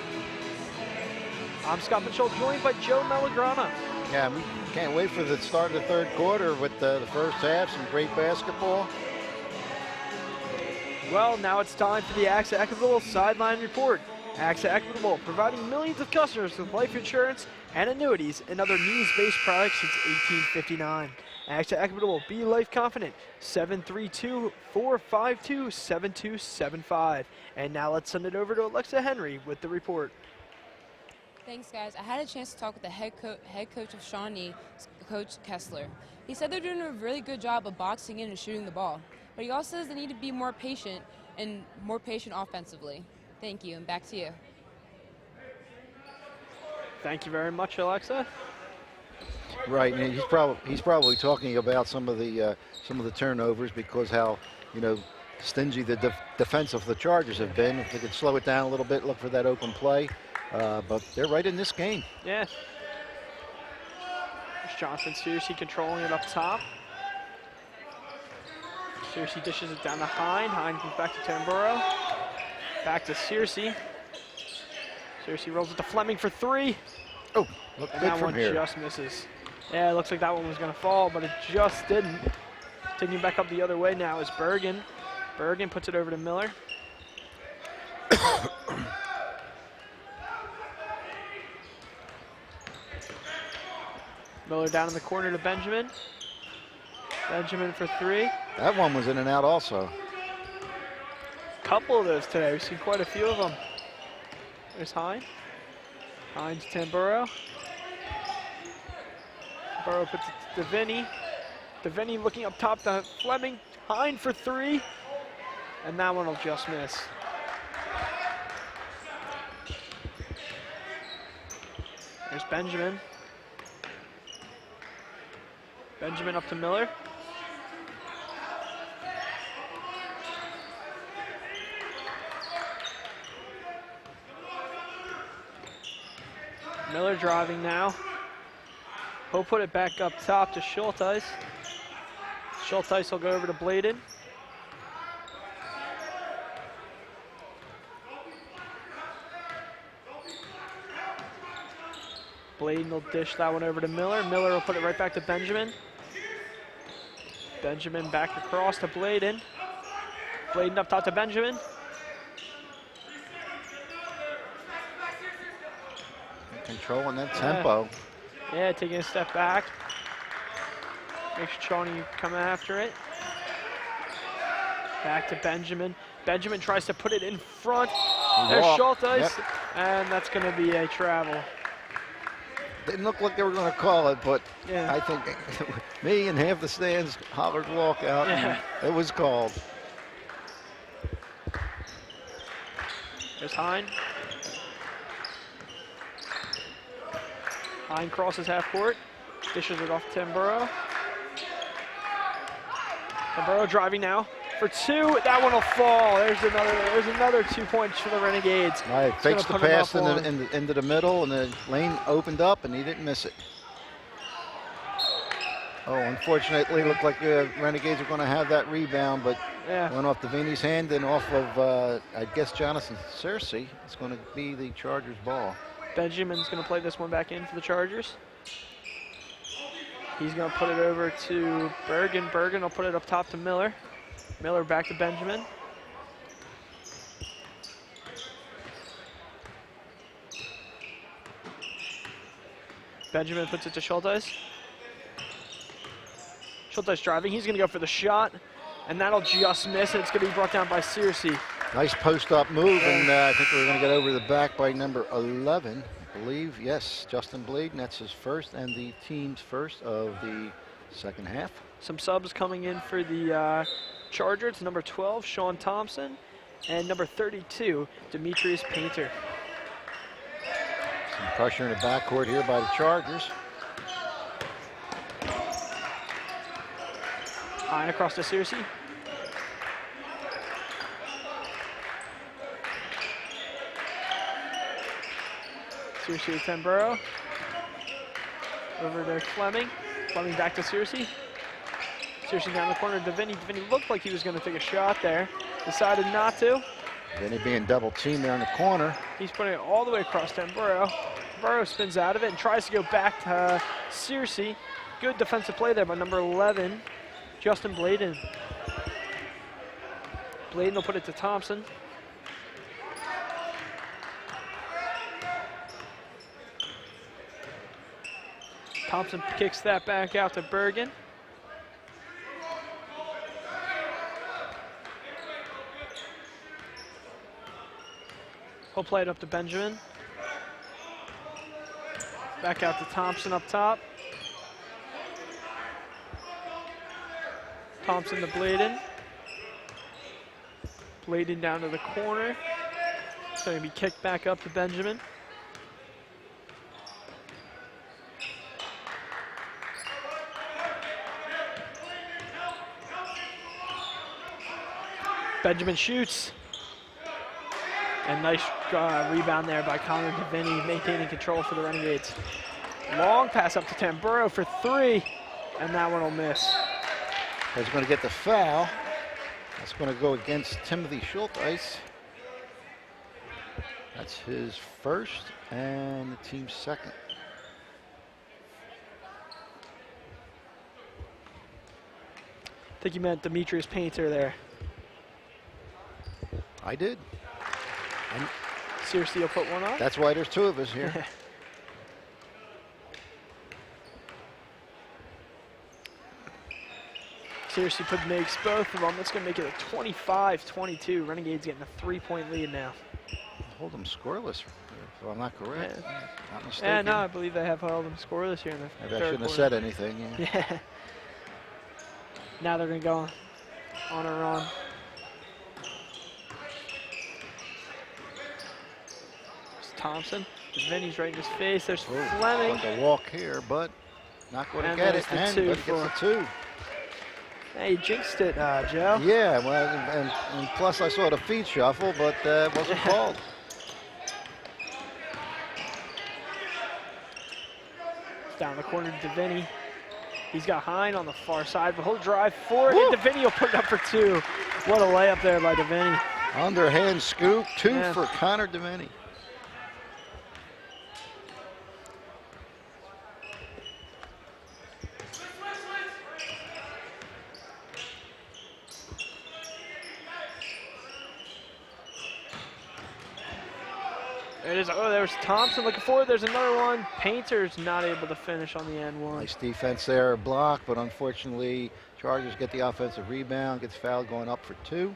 I'm Scott Mitchell, joined by Joe Melagrana. Yeah, we can't wait for the start of the third quarter with the first half, some great basketball. Well, now it's time for the AXA Equitable Sideline Report. AXA Equitable, providing millions of customers with life insurance and annuities and other needs-based products since 1859. AXA Equitable, be life confident, 732-452-7275. And now let's send it over to Alexa Henry with the report. Thanks, guys. I had a chance to talk with the head coach of Shawnee, Coach Kessler. He said they're doing a really good job of boxing in and shooting the ball, but he also says they need to be more patient offensively. Thank you, and back to you. Thank you very much, Alexa. Right, and he's probably talking about some of the turnovers because how stingy the defense of the Chargers have been. If they could slow it down a little bit, look for that open play. But they're right in this game. Yeah. There's Johnson seriously controlling it up top. Searcy dishes it down to Hine. Hine comes back to Tamburo. Back to Searcy. Searcy rolls it to Fleming for three. Oh, look and good that from one here. just misses. Yeah, it looks like that one was going to fall, but it just didn't. Taking back up the other way now is Bergen. Bergen puts it over to Miller. Miller down in the corner to Benjamin. Benjamin for three. That one was in and out also. Couple of those today. We've seen quite a few of them. There's Hine. Hine to Tamburo. Tamburo puts it to Vinny. Vinny looking up top to Fleming. Hine for three. And that one will just miss. There's Benjamin. Benjamin up to Miller. Miller driving now. He'll put it back up top to Schulteis. Schulteis will go over to Bladen. Bladen will dish that one over to Miller. Miller will put it right back to Benjamin. Benjamin back across to Bladen. Bladen up top to Benjamin. Controlling that tempo. Yeah, taking a step back. Makes Shawnee come after it. Back to Benjamin. Benjamin tries to put it in front. There's Schulteis, Yep. and that's going to be a travel. Didn't look like they were going to call it, but Yeah. I think me and half the stands hollered walk out, Yeah. and it was called. There's Hine. Hine crosses half court, dishes it off to Tamburo. Tamburo driving now for two. That one will fall. There's another 2 points for the Renegades. Right, fakes the put 'em pass up on- into the middle, and the lane opened up, and he didn't miss it. Oh, unfortunately, it looked like the Renegades were going to have that rebound, but Yeah. went off Davini's hand and off of, I guess, Jonathan Searcy. It's going to be the Chargers' ball. Benjamin's going to play this one back in for the Chargers. He's going to put it over to Bergen. Bergen will put it up top to Miller. Miller back to Benjamin. Benjamin puts it to Schulteis. Schulteis driving. He's going to go for the shot, and that'll just miss, and it's going to be brought down by Searcy. Nice post-up move, and I think we're going to get over the back by number 11, I believe. Yes, Justin Bladen. That's his first and the team's first of the second half. Some subs coming in for the Charger. It's number 12, Sean Thompson, and number 32, Demetrius Painter. Some pressure in the backcourt here by the Chargers. High and across to Searcy. Searcy to Tamburo. Over to Fleming. Fleming back to Searcy. Searcy down the corner to Vinny. Vinny looked like he was going to take a shot there. Decided not to. Vinny being double teamed there in the corner. He's putting it all the way across Tamburo. Tamburo spins out of it and tries to go back to Searcy. Good defensive play there by number 11, Justin Bladen. Bladen will put it to Thompson. Thompson kicks that back out to Bergen. He'll play it up to Benjamin. Back out to Thompson up top. Thompson to Bladen. Bladen down to the corner. It's going to be kicked back up to Benjamin. Benjamin shoots. And nice rebound there by Connor DeVinny, maintaining control for the Renegades. Long pass up to Tamburo for three, and that one will miss. He's going to get the foul. That's going to go against Timothy Schulteis. That's his first and the team's second. I think you meant Demetrius Painter there. I did. And Seriously, you'll put one on? that's why there's two of us here. Seriously makes both of them. That's going to make it a 25-22. Renegades getting a 3-point lead now. Hold them scoreless, if I'm not correct. Yeah. Not mistaken. Yeah, no, I believe they have held them scoreless here in the Maybe I third shouldn't have quarter. said anything. Yeah. Yeah. Now they're going to go on a run. There's Thompson. Vinny's right in his face. There's Fleming. Like a walk here, but not going to And get it. there's the And two but gets the two. Hey, you jinxed it, Joe. Yeah, well, and plus I saw the feet shuffle, but it wasn't called. Down the corner to DeVinny. He's got Hine on the far side, but he'll drive forward, and DeVinny will put it up for two. What a layup there by DeVinny. Underhand scoop, two Yeah. for Connor DeVinny. It is. Oh, there's Thompson looking forward. There's another one. Painter's not able to finish on the end one. Nice defense there, block, but unfortunately, Chargers get the offensive rebound, gets fouled going up for two.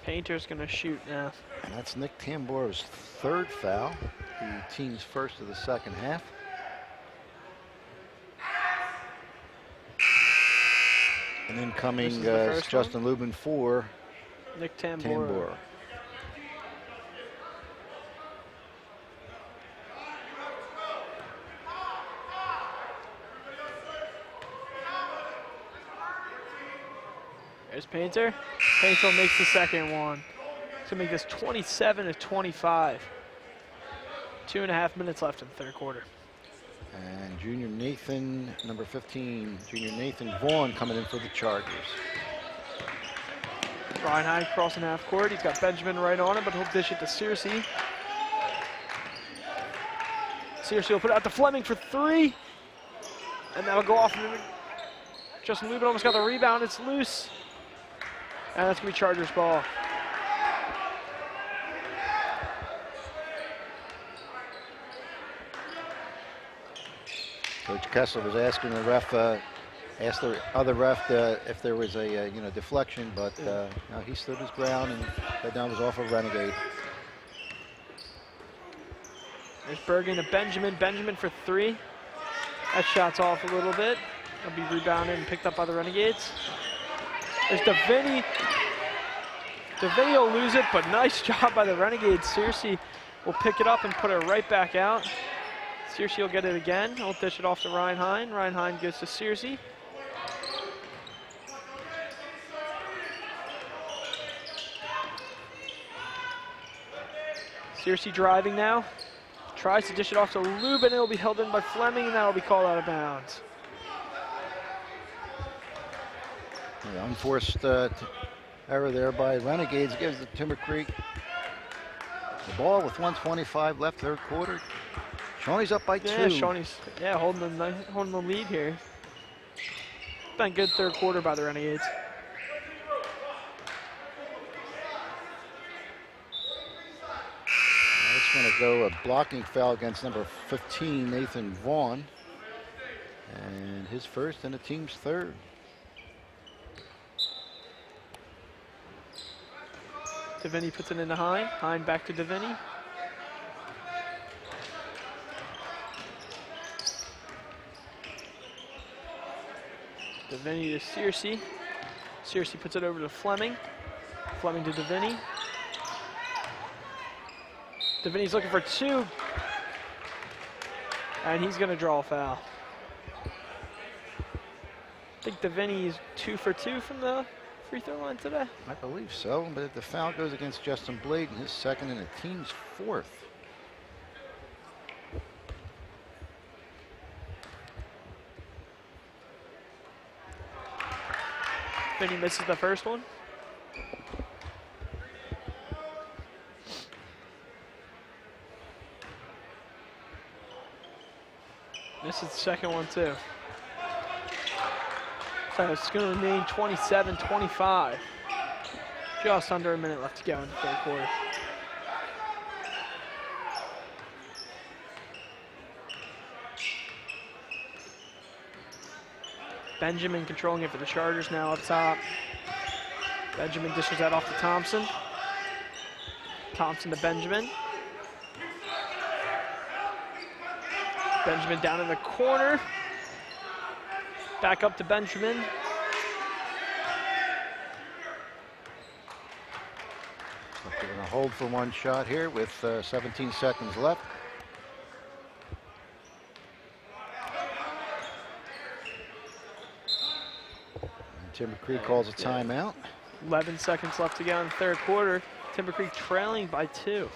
Painter's going to shoot now. And that's Nick Tamboro's third foul, the team's first of the second half. And then coming This is the first Justin Lubin for Nick Tamboro. Tamboro. There's Painter. Painter makes the second one. It's going to make this 27-25. 2.5 minutes left in the third quarter. And junior Nathan, number 15, junior Nathan Vaughn coming in for the Chargers. Ryan Hine crossing half court. He's got Benjamin right on it, but he'll dish it to Searcy. Searcy will put it out to Fleming for three. And that'll go off. Justin Lubin almost got the rebound. It's loose. And that's going to be Chargers ball. Coach Kessler was asking the ref, asked the other ref if there was a deflection, but no, he stood his ground and that down was off of Renegade. There's Bergen to Benjamin. Benjamin for 3. That shot's off a little bit. It'll be rebounded and picked up by the Renegades. There's Deviney. Deviney will lose it, but nice job by the Renegades. Searcy will pick it up and put it right back out. Searcy will get it again. He'll dish it off to Ryan Hine. Ryan Hine goes to Searcy. Searcy driving now. Tries to dish it off to Lubin. It'll be held in by Fleming, and that'll be called out of bounds. The unforced error there by Renegades gives the Timber Creek the ball with 1:25 left, third quarter. Shawnee's up by 2. Yeah, Shawnee's holding the lead here. Been a good third quarter by the Renegades. It's going to go a blocking foul against number 15, Nathan Vaughn. And his first and the team's third. Deviney puts it into Hine. Hine back to Deviney. Deviney to Searcy. Searcy puts it over to Fleming. Fleming to Deviney. Deviney's looking for 2. And he's going to draw a foul. I think Deviney is 2 for 2 from the free throw line today. I believe so, but the foul goes against Justin Bladen, his second and the team's 4th. Deviney misses the first one. Misses the second one too. So it's going to remain 27-25. Just under a minute left to go in the third quarter. Benjamin controlling it for the Chargers now up top. Benjamin dishes that off to Thompson. Thompson to Benjamin. Benjamin down in the corner. Back up to Benjamin. They're going to hold for one shot here with 17 seconds left. And Timber Creek calls a timeout. 11 seconds left to go in the third quarter. Timber Creek trailing by 2.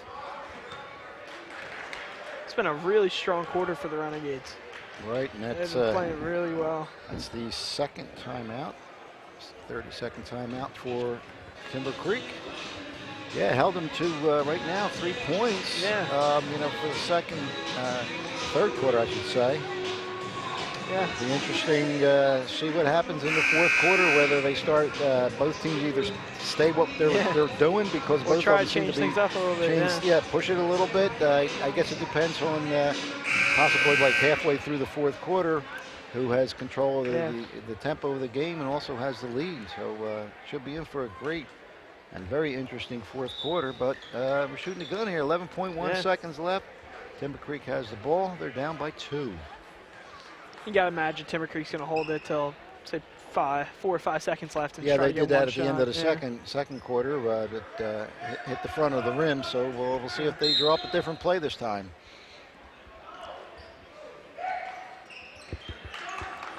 It's been a really strong quarter for the Renegades. Right, and that's They've been playing really well. That's the second timeout. 30-second timeout for Timber Creek. Yeah, held them to right now 3 points. Yeah. For the third quarter, I should say. Yeah. It'll be interesting to see what happens in the fourth quarter. Whether they start both teams either stay what they're doing because both try of them to seem change to be things up a little bit. yeah, push it a little bit. I guess it depends on possibly like halfway through the fourth quarter, who has control of the tempo of the game and also has the lead. So should be in for a great and very interesting fourth quarter. But we're shooting the gun here. 11.1 seconds left. Timber Creek has the ball. They're down by 2. You got to imagine Timber Creek's going to hold it till, say, 4 or 5 seconds left. And Yeah, try they to did get that one at the end of the shot. second quarter. That hit the front of the rim. So we'll see if they draw up a different play this time.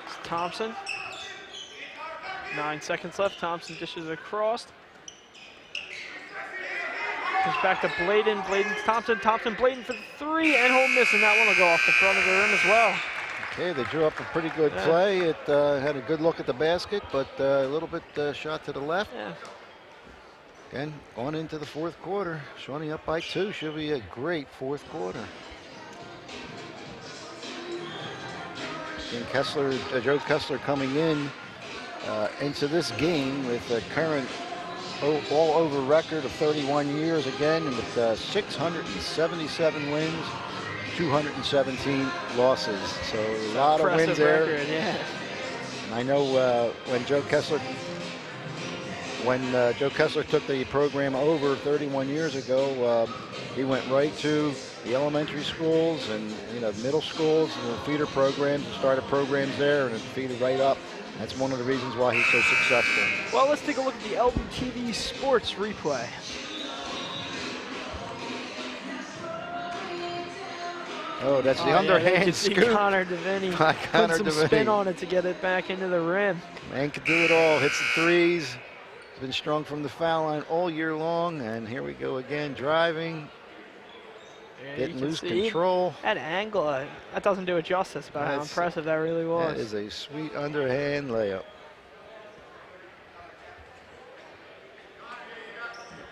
It's Thompson. 9 seconds left. Thompson dishes it across. Goes back to Bladen. Bladen, Thompson. Thompson, Bladen for 3, and he'll miss, and that one will go off the front of the rim as well. Okay, they drew up a pretty good play. It had a good look at the basket, but a little bit shot to the left. Yeah. Again, on into the fourth quarter. Shawnee up by 2. Should be a great fourth quarter. And Kessler, Joe Kessler coming in into this game with a current all-over record of 31 years again, with 677 wins 217 losses. So a lot of Impressive wins there. record, yeah. And I know when Joe Kessler took the program over 31 years ago, he went right to the elementary schools and middle schools and the feeder programs, started programs there and feeded right up. That's one of the reasons why he's so successful. Well, let's take a look at the LDTV Sports replay. Oh, that's the underhand scoop. Connor DeVinny put some spin on it to get it back into the rim. Man can do it all. Hits the threes. He's been strong from the foul line all year long. And here we go again, driving. Getting loose control. That angle, that doesn't do it justice about how impressive that really was. That is a sweet underhand layup.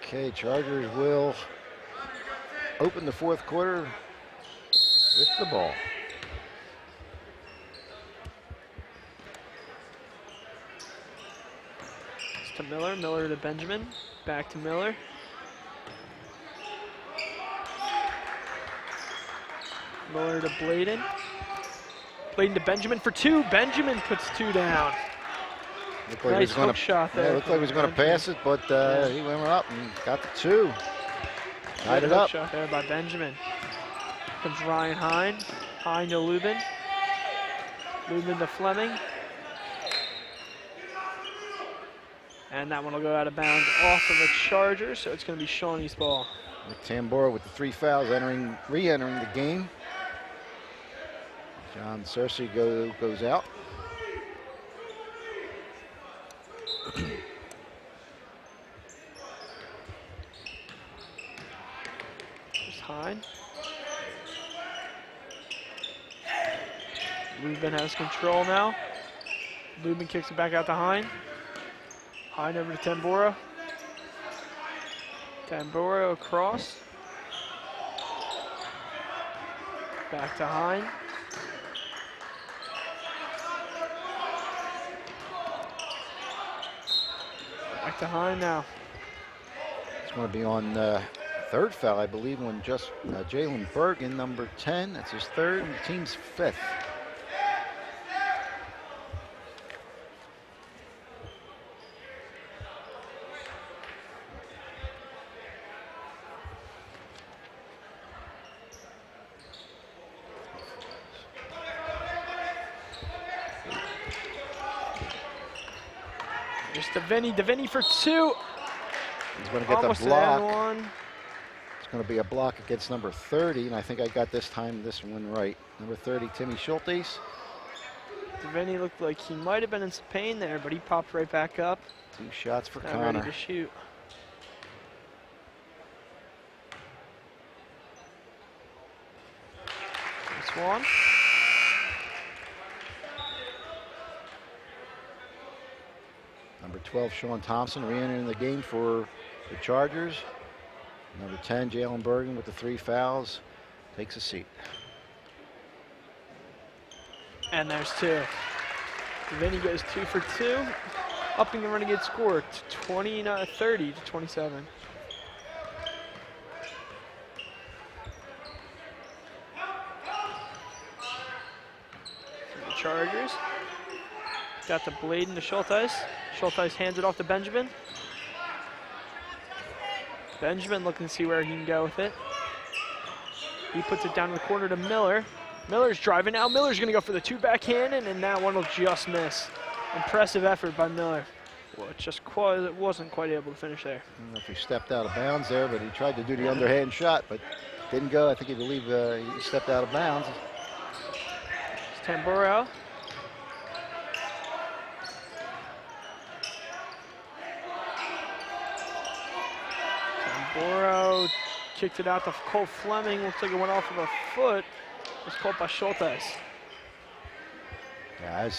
Okay, Chargers will open the fourth quarter with the ball. It's to Miller, Miller to Benjamin, back to Miller. Miller to Bladen. Bladen to Benjamin for two. Benjamin puts two down. Looked like nice hook shot there. Yeah, looked like he was going to pass it, but he went up and got the two. Tied it up. Shot there by Benjamin. Comes Ryan Hine. Hine to Lubin. Lubin to Fleming. And that one will go out of bounds off of a Charger, so it's going to be Shawnee's ball. With Tambora with the 3 fouls re-entering the game. John Searcy goes out. There's Hine. Lubin has control now. Lubin kicks it back out to Hine. Hine over to Tambora. Tambora across. Back to Hine. Back to Hine now. It's going to be on third foul, I believe, when just Jalen Bergen, number 10. That's his third and the team's fifth. DeVinny for two. He's going to get almost the block. One. It's going to be a block against number 30, and I think I got this one right. Number 30, Timmy Schultes. DeVinny looked like he might have been in some pain there, but he popped right back up. 2 shots for Now Connor. ready to shoot. This one. Number 12, Sean Thompson, re-entering the game for the Chargers. Number 10, Jalen Bergen with the 3 fouls, takes a seat. And there's two. Vinny goes 2 for 2, upping the Renegade score to 30 to 27. The Chargers got the Bladen to Schultes. Schultes hands it off to Benjamin. Benjamin looking to see where he can go with it. He puts it down in the corner to Miller. Miller's driving now. Miller's going to go for the 2 backhand, and that one will just miss. Impressive effort by Miller. Well, it wasn't quite able to finish there. I don't know if he stepped out of bounds there, but he tried to do the underhand shot, but didn't go. I think he believed he stepped out of bounds. It's Tamboro. Tamboro kicked it out to Cole Fleming. Looks like it went off of a foot. It was called by Schultes. Yeah,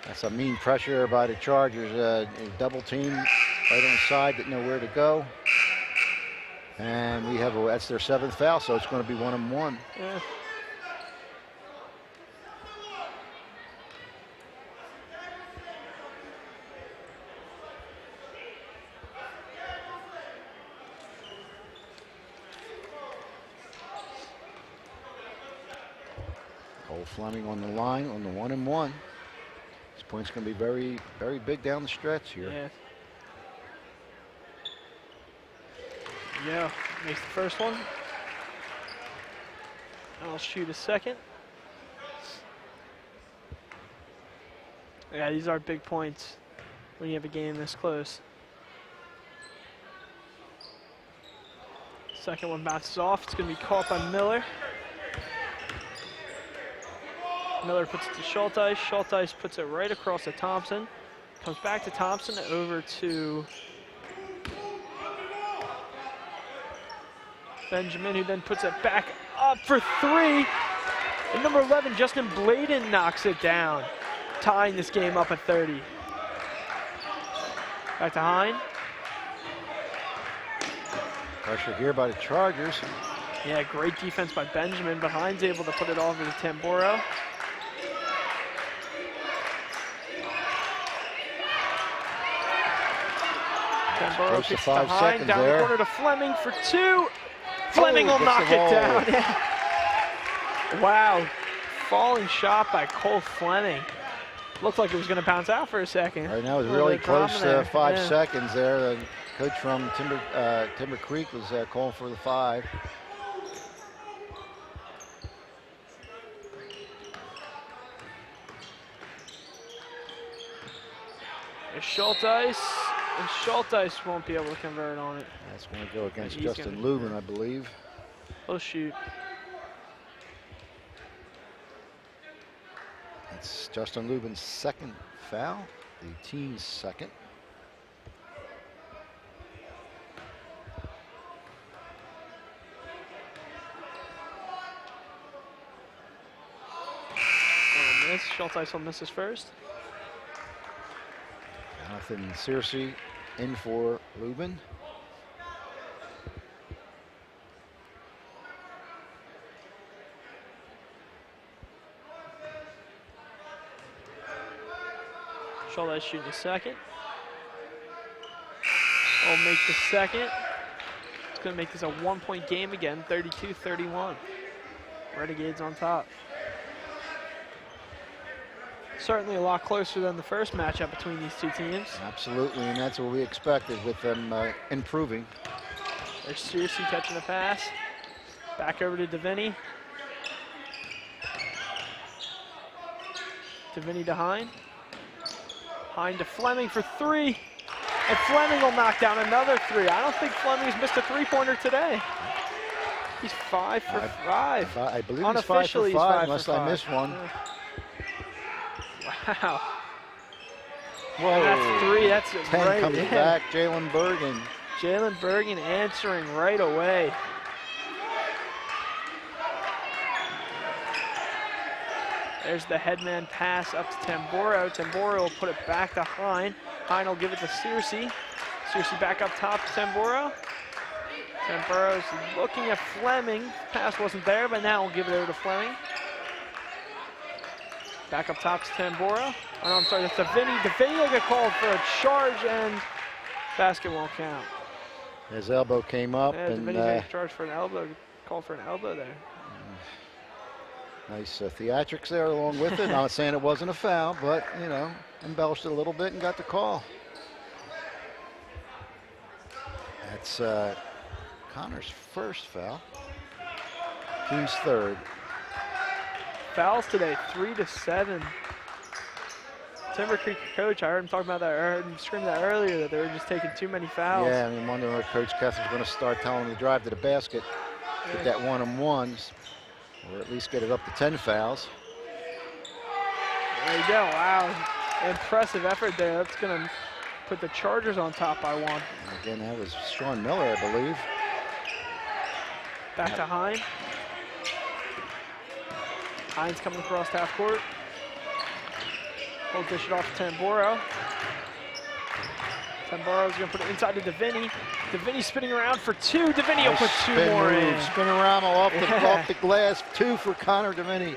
that's a mean pressure by the Chargers. Double team right on the side, didn't know where to go. And that's their 7th foul, so it's going to be 1-on-1. Yeah. Cole Fleming on the line on the 1-and-1. This point's going to be very, very big down the stretch here. Yeah. Yeah, makes the first one. I'll shoot a second. Yeah, these are big points when you have a game this close. Second one bounces off. It's going to be caught by Miller. Miller puts it to Schulteis. Schulteis puts it right across to Thompson. Comes back to Thompson, over to Benjamin, who then puts it back up for three. And number 11, Justin Bladen, knocks it down, tying this game up at 30. Back to Hine. Pressure here by the Chargers. Yeah, great defense by Benjamin, but Hine's able to put it over to Tamburo. Tamburo Close to kicks 5 to Hine, seconds down there. the corner to Fleming for two. Fleming will gets knock the it ball. down. Wow, falling shot by Cole Fleming. Looked like it was going to bounce out for a second. Right now, it was A little really bit of drama close there. 5 Yeah. seconds there. The coach from Timber Creek was calling for the 5. There's Schulteis, and Schulteis won't be able to convert on it. That's going to go against He's Justin gonna- Lubin, I believe. He'll shoot. It's Justin Lubin's second foul, the team's second. One miss. Schulteis will miss his first. Jonathan Searcy in for Lubin. Schulteis shooting the second. Will make the second. It's going to make this a 1-point game again, 32-31. Renegades on top. Certainly a lot closer than the first matchup between these two teams. Absolutely, and that's what we expected with them improving. There's Searcy catching a pass. Back over to Deviney. Deviney to Hine. Hine to Fleming for three. And Fleming will knock down another three. I don't think Fleming's missed a three-pointer today. He's 5 for 5. I believe he's 5 for Unofficially, 5, he's 5 unless for I 5. missed one. Wow. Whoa. And that's 3. That's 10 right. comes Yeah. back. Jalen Bergen. Jalen Bergen answering right away. There's the headman pass up to Tamburo. Tamburo will put it back to Hine. Hine will give it to Searcy. Searcy back up top to Tamburo. Tamburo's looking at Fleming. Pass wasn't there, but now we'll give it over to Fleming. Back up top to Tamburo. Oh, no, I'm sorry, that's Deviney. Deviney will get called for a charge, and basket won't count. His elbow came up, Yeah, and Deviney got charged for an elbow. Called for an elbow there. nice theatrics there along with it. Not saying it wasn't a foul, but, you know, embellished it a little bit and got the call. That's Connor's first foul. Team's third. Fouls today, 3 to 7. Timber Creek coach, I heard him talking about that. I heard him scream that earlier, that they were just taking too many fouls. Yeah, I mean, wonder if Coach Kessler's going to start telling them to drive to the basket, get that one-on-ones, or at least get it up to 10 fouls. There you go. Wow, impressive effort there. That's going to put the Chargers on top by 1. And again, that was Sean Miller, I believe. Back to Hine. Hine's coming across half court. He'll dish it off to Tamburo. Tamburo's going to put it inside to Deviney. Deviney spinning around for 2. Deviney will Nice put 2 spin more move, in. Spinorama off the, Yeah. off the glass. 2 for Connor Deviney.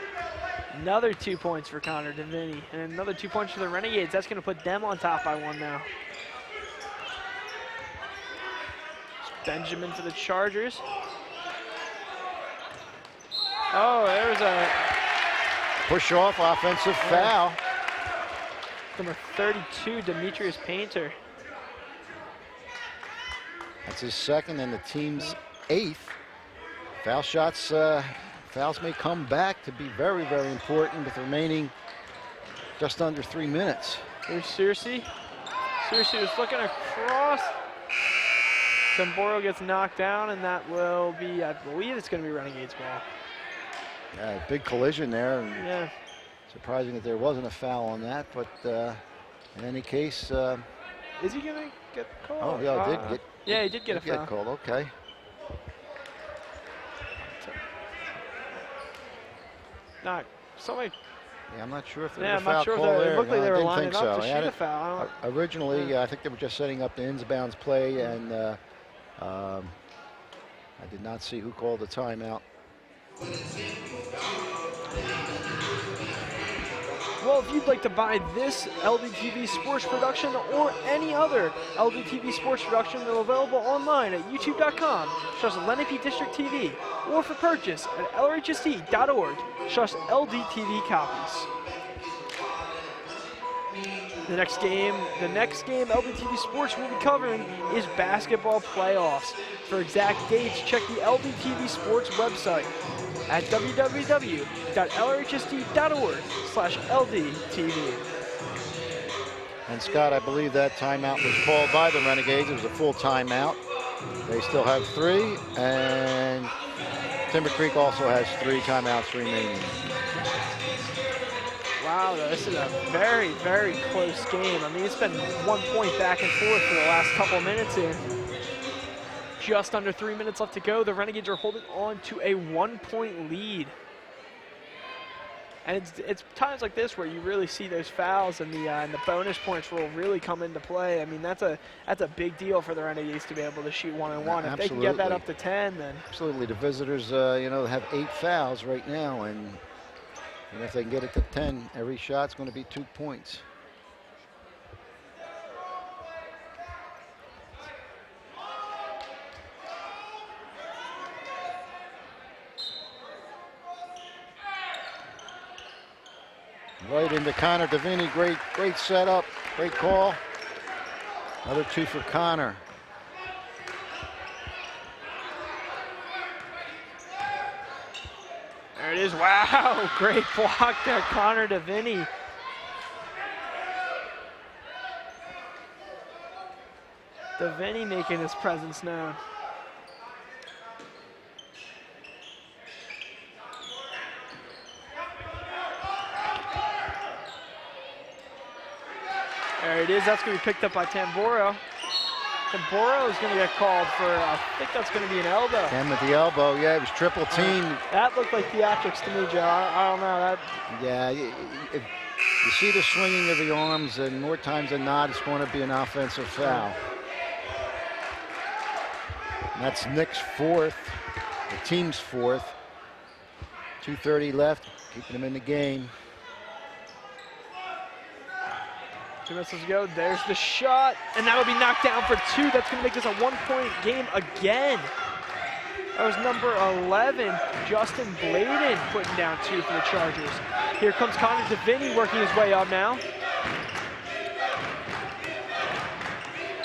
Another 2 points for Connor Deviney. And another 2 points for the Renegades. That's going to put them on top by 1 now. Benjamin for the Chargers. Oh, there's a push off offensive foul. Number 32, Demetrius Painter. That's his second and the team's 8th. Foul shots, fouls may come back to be very, very important with remaining just under 3 minutes. Here's Searcy. Searcy was looking across. Tamboro gets knocked down, and that will be, I believe it's going to be Renegades ball. Yeah, big collision there. And yeah. Surprising that there wasn't a foul on that, but in any case. Is he going to get called? Oh, yeah, he did get a foul. Called, okay. Not somebody. Yeah, I'm not sure if there was a foul call there. It looked like they were lining so. up to shoot a foul. Originally, I think they were just setting up the inbounds play, and I did not see who called the timeout. Well, if you'd like to buy this LDTV sports production or any other LDTV sports production, they're available online at youtube.com/LenPDistrictTV or for purchase at lrhsd.org/LDTV copies. The next game LDTV Sports will be covering is basketball playoffs. For exact dates, check the LDTV Sports website at www.lrhsd.org/LDTV. And Scott, I believe that timeout was called by the Renegades. It was a full timeout. They still have 3, and Timber Creek also has 3 timeouts remaining. Wow, this is a very, very close game. I mean, it's been 1 point back and forth for the last couple minutes here. Just under 3 minutes left to go. The Renegades are holding on to a 1-point lead. And it's times like this where you really see those fouls and the bonus points will really come into play. I mean, that's a big deal for the Renegades to be able to shoot 1-on-1. If they can get that up to 10, then absolutely. The visitors, have 8 fouls right now, and if they can get it to 10, every shot's going to be 2 points. Right into Connor Davini. Great setup. Great call. Another 2 for Connor. There it is. Wow, great block there, Connor Davini. Davini making his presence known. There it is. That's going to be picked up by Tamboro. Tamboro is going to get called for, I think that's going to be an elbow. And with the elbow, yeah, it was triple team. That looked like theatrics to me, Joe. I don't know. Yeah, you see the swinging of the arms, and more times than not, it's going to be an offensive foul. And that's Nick's 4th, the team's 4th. 2:30 left, keeping them in the game. 2 minutes to go. There's the shot, and that'll be knocked down for 2. That's going to make this a 1-point game again. That was number 11, Justin Bladen, putting down 2 for the Chargers. Here comes Connor Davini working his way up now.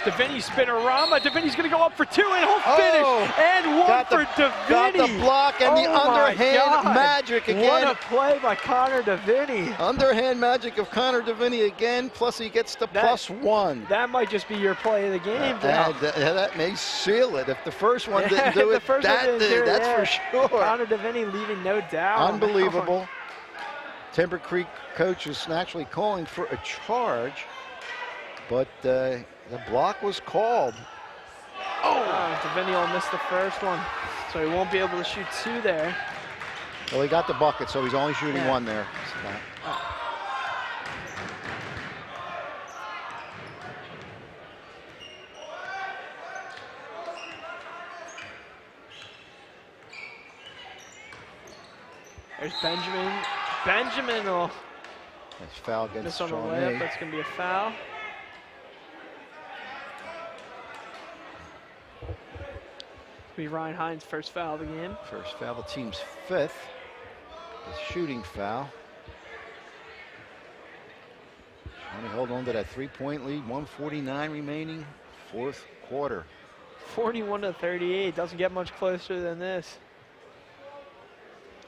Davini spinorama. Davini's going to go up for 2 and he'll finish. And 1 for Davini. Got the block and the underhand magic again. What a play by Connor Davini. Underhand magic of Connor Davini again, plus he gets the +1. That might just be your play of the game. That may seal it. If the first one didn't do it, that's for sure. Connor Davini leaving no doubt. Unbelievable. Timber Creek coach is actually calling for a charge, but the block was called. Davini will miss the first one, so he won't be able to shoot 2 there. Well, he got the bucket, so he's only shooting 1 there. There's Benjamin. Benjamin will That's foul against miss on the Shawnee. layup. That's going to be a foul. Be Ryan Hines' first foul of the game. First foul, the team's 5th. The shooting foul. And he held on to that 3-point lead. 1:49 remaining, fourth quarter. 41-38. Doesn't get much closer than this.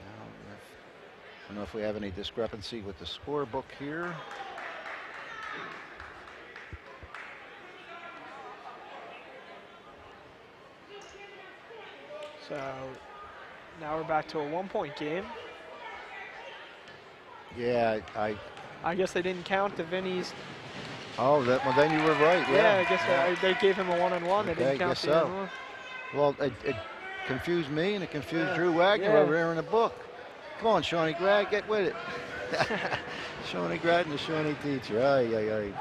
I don't know if we have any discrepancy with the scorebook here. So now we're back to a 1-point game. Yeah, I guess they didn't count the Vinny's. well, then you were right. Yeah, Yeah, I guess they gave him a one-on-one. They Okay, didn't count guess the so. one-on-one. Well, it confused me and it confused Yeah. Drew Wagner Yeah. over there in the book. Come on, Shawnee Grad, get with it. Shawnee Grad and the Shawnee teacher. Ay, ay, ay.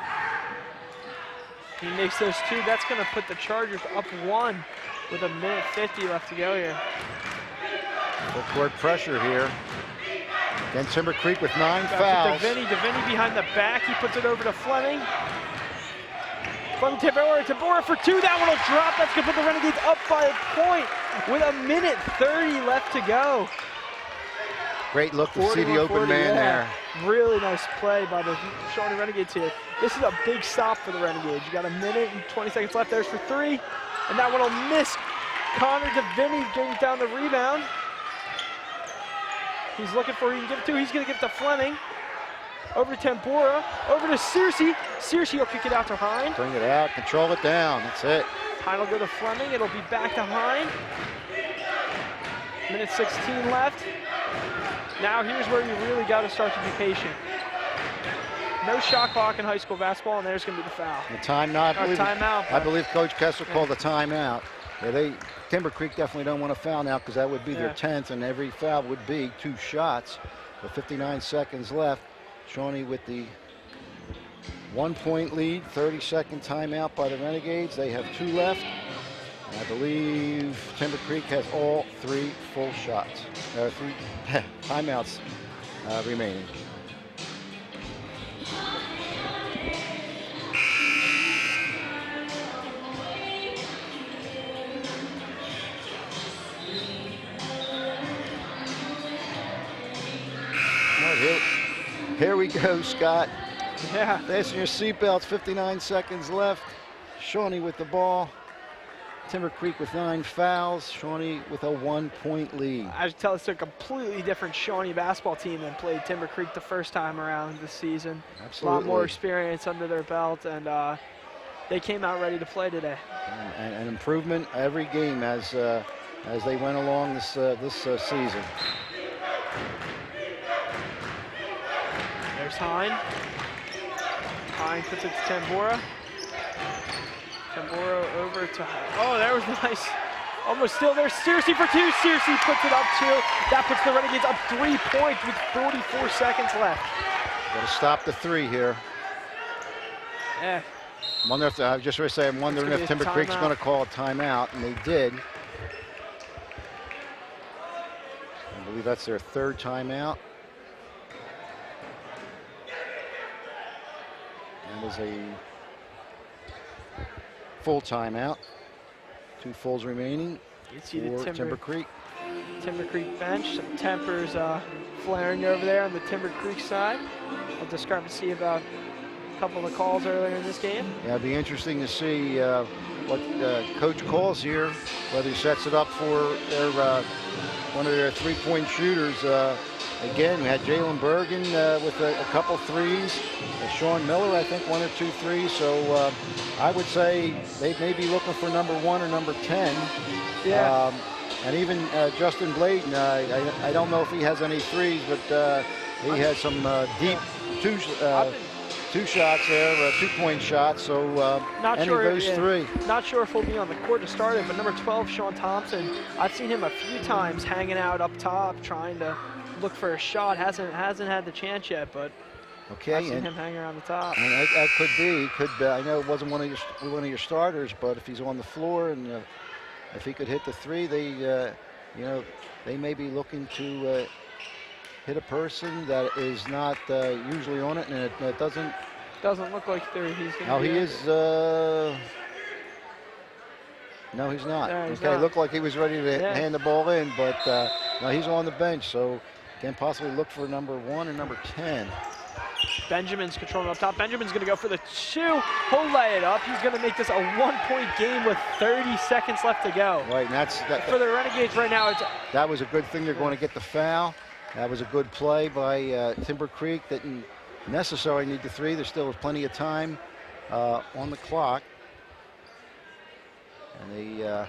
He makes those two. That's going to put the Chargers up 1 with 1:50 left to go here. Full court pressure here. Then Timber Creek with 9 Back fouls. to DeVinny behind the back. He puts it over to Fleming. Fleming Tabora for 2. That one will drop. That's going to put the Renegades up by a point with 1:30 left to go. Great look to see the open 41-40, man there. Really nice play by the Shawnee Renegades here. This is a big stop for the Renegades. You got 1:20 left. There's for 3. And that one will miss. Connor DeVinny getting down the rebound. He's looking for who he can give it to. He's going to give it to Fleming. Over to Tambora. Over to Searcy. Searcy will kick it out to Hine. Bring it out, control it down. That's it. Hine will go to Fleming. It'll be back to Hine. 1:16 left. Now here's where you really got to start to be patient. No shot clock in high school basketball, and there's going to be the foul. The timeout. Timeout. I believe Coach Kessler called the timeout. Yeah, Timber Creek definitely don't want to foul now because that would be their 10th, and every foul would be 2 shots. With 59 seconds left, Shawnee with the 1-point lead, 30-second timeout by the Renegades. They have 2 left. And I believe Timber Creek has all 3 full shots, 3 timeouts remaining. Here we go, Scott. Yeah. Fasten your seatbelts, 59 seconds left. Shawnee with the ball. Timber Creek with 9 fouls. Shawnee with a 1-point lead. I just tell it's a completely different Shawnee basketball team than played Timber Creek the first time around this season. Absolutely. A lot more experience under their belt, and they came out ready to play today. And an improvement every game as they went along this season. There's Hine. Hine puts it to Tambora. Tambora over to Hine. Oh, that was nice. Almost still there. Searcy for 2. Searcy puts it up 2. That puts the Renegades up 3 points with 44 seconds left. Got to stop the 3 here. Yeah. Wonder if I was just going to say, I'm wondering if Timber Creek's going to call a timeout, and they did. I believe that's their 3rd timeout. That is a full timeout. 2 fulls remaining for Timber Creek. Timber Creek bench. Some tempers flaring over there on the Timber Creek side. A discrepancy about a couple of calls earlier in this game. Yeah, it'd be interesting to see what Coach calls here, whether he sets it up for their one of their 3-point shooters. Again, we had Jalen Bergen with a couple threes. Sean Miller, I think, 1 or 2 threes. So I would say they may be looking for number 1 or number 10. Yeah. And even Justin Bladen, I don't know if he has any threes, but he had some deep two shots there, 2-point shots. So any of those 3. Not sure if he'll be on the court to start it, but number 12, Sean Thompson, I've seen him a few times hanging out up top, trying to look for a shot. Hasn't had the chance yet, but okay, I've seen him hanging around the top. And that could be. I know it wasn't one of your starters, but if he's on the floor and if he could hit the 3, they may be looking to hit a person that is not usually on it, and it doesn't look like he's going to. No, he is. No, he's not. No, he's okay, not. It looked like he was ready to hand the ball in, but no, he's on the bench, so can possibly look for number 1 or number 10. Benjamin's controlling up top. Benjamin's going to go for the 2. He'll lay it up. He's going to make this a 1-point game with 30 seconds left to go. Right, and for the Renegades right now. That was a good thing. They're going to get the foul. That was a good play by Timber Creek. Didn't necessarily need the 3. There still was plenty of time on the clock. And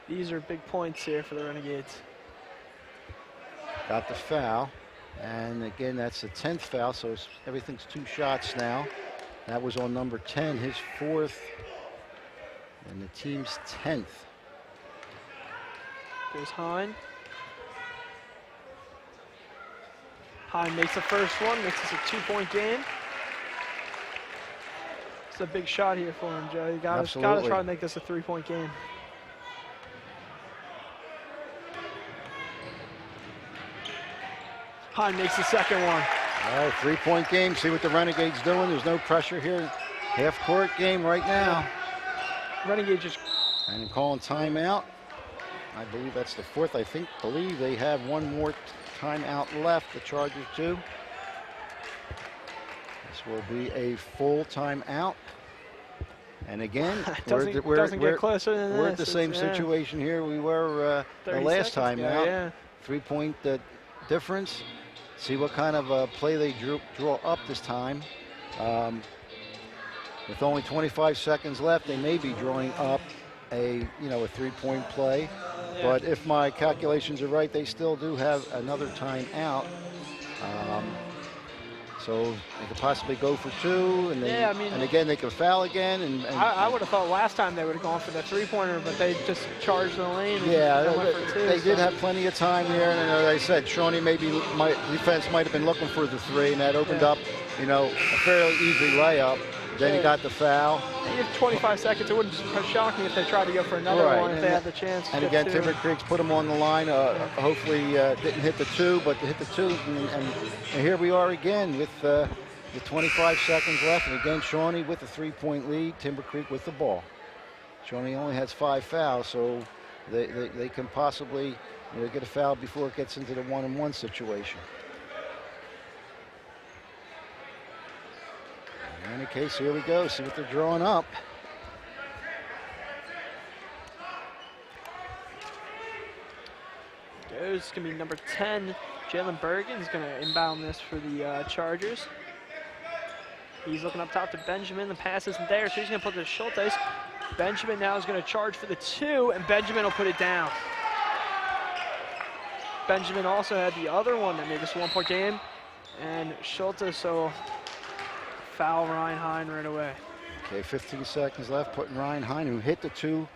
these are big points here for the Renegades. Got the foul. And again, that's the 10th foul, so everything's 2 shots now. That was on number 10, his 4th, and the team's 10th. Goes Hine. Hine makes the first one, makes this a 2-point game. It's a big shot here for him, Joe. You got to try to make this a 3-point game. Hine makes the second one. All right, 3-point game. See what the Renegades doing. There's no pressure here. Half-court game right now. Renegades just... And calling timeout. I believe that's the 4th. I believe they have one more timeout left. The Chargers do. This will be a full timeout. And again, doesn't get closer than we're at the same situation here we were the last timeout. Yeah. 3-point difference. See what kind of play they draw up this time. With only 25 seconds left, they may be drawing up a 3-point play. Yeah. But if my calculations are right, they still do have another timeout. So they could possibly go for 2, and then, and again they could foul again. And I would have thought last time they would have gone for the 3-pointer, but they just charged the lane. And went for 2, they did have plenty of time there, and as I said, Shawnee defense might have been looking for the 3, and that opened up, a fairly easy layup. Then he got the foul. You have 25 seconds. It wouldn't shock me if they tried to go for another one if they had the chance. And again, Timber Creek's put them on the line. Hopefully didn't hit the 2, but hit the 2. And here we are again with the 25 seconds left. And again, Shawnee with a 3-point lead. Timber Creek with the ball. Shawnee only has 5 fouls, so they can possibly get a foul before it gets into the 1-on-1 situation. In any case, here we go. See what they're drawing up. It's going to be number 10, Jalen Bergen is going to inbound this for the Chargers. He's looking up top to Benjamin. The pass isn't there, so he's going to put it to Schultes. Benjamin now is going to charge for the 2, and Benjamin will put it down. Benjamin also had the other one that made this a 1-point game, and Schultes will foul Ryan Hine right away. Okay, 15 seconds left, putting Ryan Hine, who hit the 2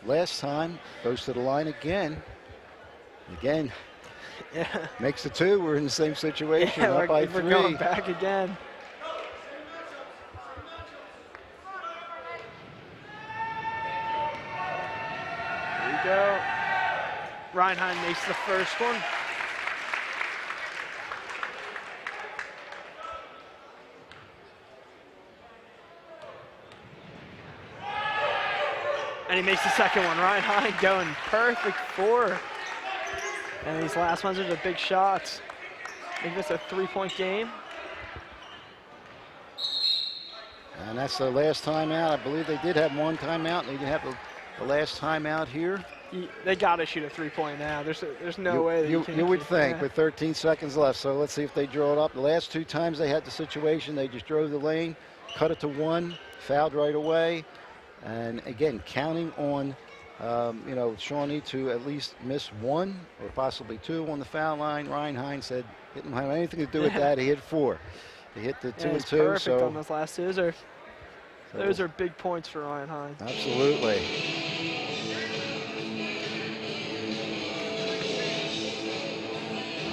last time, goes to the line again. Again, makes the 2. We're in the same situation, up by 3. We're going back again. Here we go. Ryan Hine makes the first one. And he makes the second one. Ryan Hine going perfect 4. And these last ones are the big shots. Make this a 3-point game. And that's the last timeout. I believe they did have 1 timeout. They did have the last timeout here. They got to shoot a 3-point now. There's no way that you would think with 13 seconds left. So let's see if they draw it up. The last 2 times they had the situation, they just drove the lane, cut it to 1, fouled right away. And again, counting on Shawnee to at least miss 1 or possibly 2 on the foul line. Ryan Hine said didn't have anything to do with that. He hit 4. He hit the 2 and 2. Perfect on those last 2. Those are big points for Ryan Hine. Absolutely.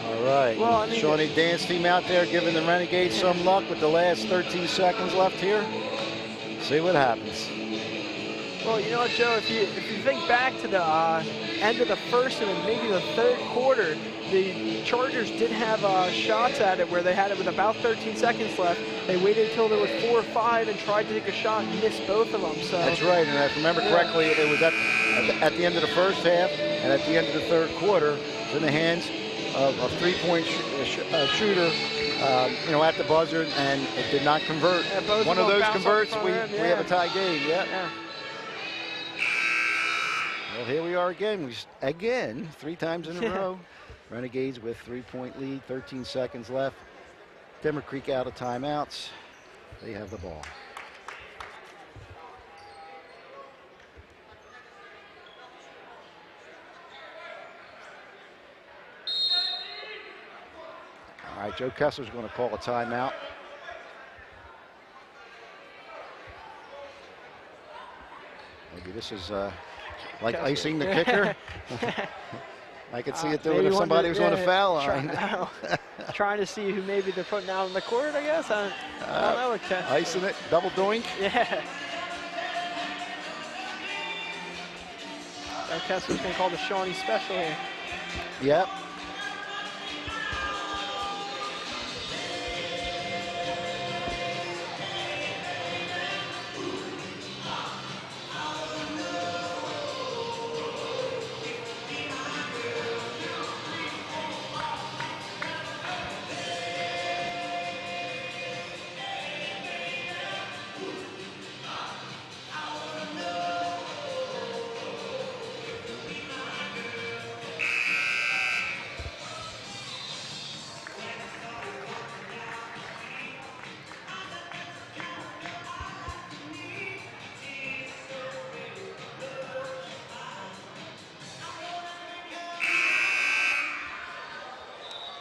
All right. Well, Shawnee dance team out there giving the Renegades some luck with the last 13 seconds left here. See what happens. Well, you know what, Joe, if you think back to the end of the first and then maybe the 3rd quarter, the Chargers did have shots at it where they had it with about 13 seconds left. They waited until there was 4 or 5 and tried to take a shot and missed both of them. So that's right, and if I remember correctly, it was at the end of the first half and at the end of the 3rd quarter, it was in the hands of a 3-point shooter at the buzzer, and it did not convert. Yeah, both One of them those bounced converts, off we the rim, have a tie game. Yeah. Yeah. Well, here we are again. Again, 3 times in a row. Renegades with 3-point lead, 13 seconds left. Timber Creek out of timeouts. They have the ball. All right, Joe Kessler's going to call a timeout. Maybe this is like Kessler. icing the kicker. I could see it doing maybe if somebody was on a foul line. Trying to see who maybe they're putting out on the court, I guess. I don't know what Kessler. Icing it, double doink. Yeah. Kessler's going to call the Shawnee special here. Yep.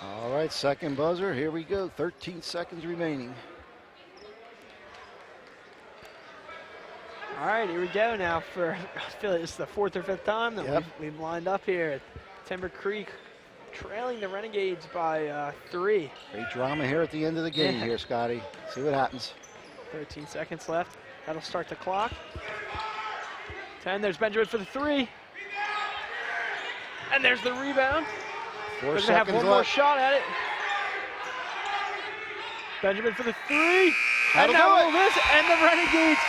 All right, second buzzer. Here we go. 13 seconds remaining. All right, here we go now for, I feel like it's the 4th or 5th time that we've lined up here. Timber Creek trailing the Renegades by 3. Great drama here at the end of the game here, Scotty. See what happens. 13 seconds left. That'll start the clock. 10, there's Benjamin for the 3. And there's the rebound. 4 They're seconds gonna have one more left. shot at it. Benjamin for the 3. That'll and now do it. this, and the Renegades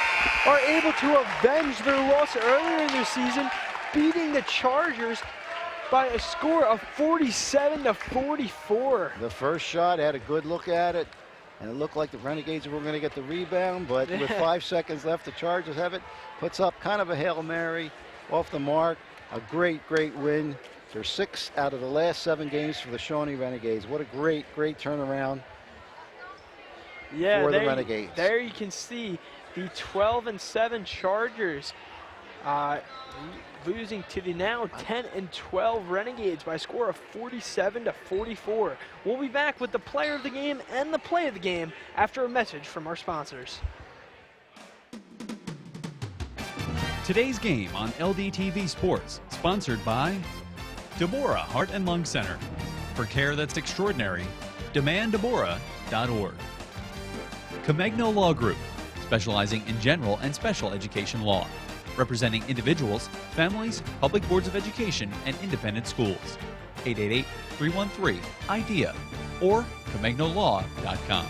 are able to avenge their loss earlier in their season, beating the Chargers by a score of 47-44. The first shot, had a good look at it, and it looked like the Renegades were going to get the rebound, but with 5 seconds left, the Chargers have it. Puts up kind of a Hail Mary off the mark. A great, great win. They're 6 out of the last 7 games for the Shawnee Renegades. What a great, great turnaround for the Renegades. There you can see the 12-7 Chargers losing to the now 10-12 Renegades by a score of 47-44. We'll be back with the player of the game and the play of the game after a message from our sponsors. Today's game on LDTV Sports, sponsored by Deborah Heart and Lung Center. For care that's extraordinary, demanddeborah.org. Comegno Law Group, specializing in general and special education law, representing individuals, families, public boards of education, and independent schools. 888-313-IDEA or ComegnoLaw.com.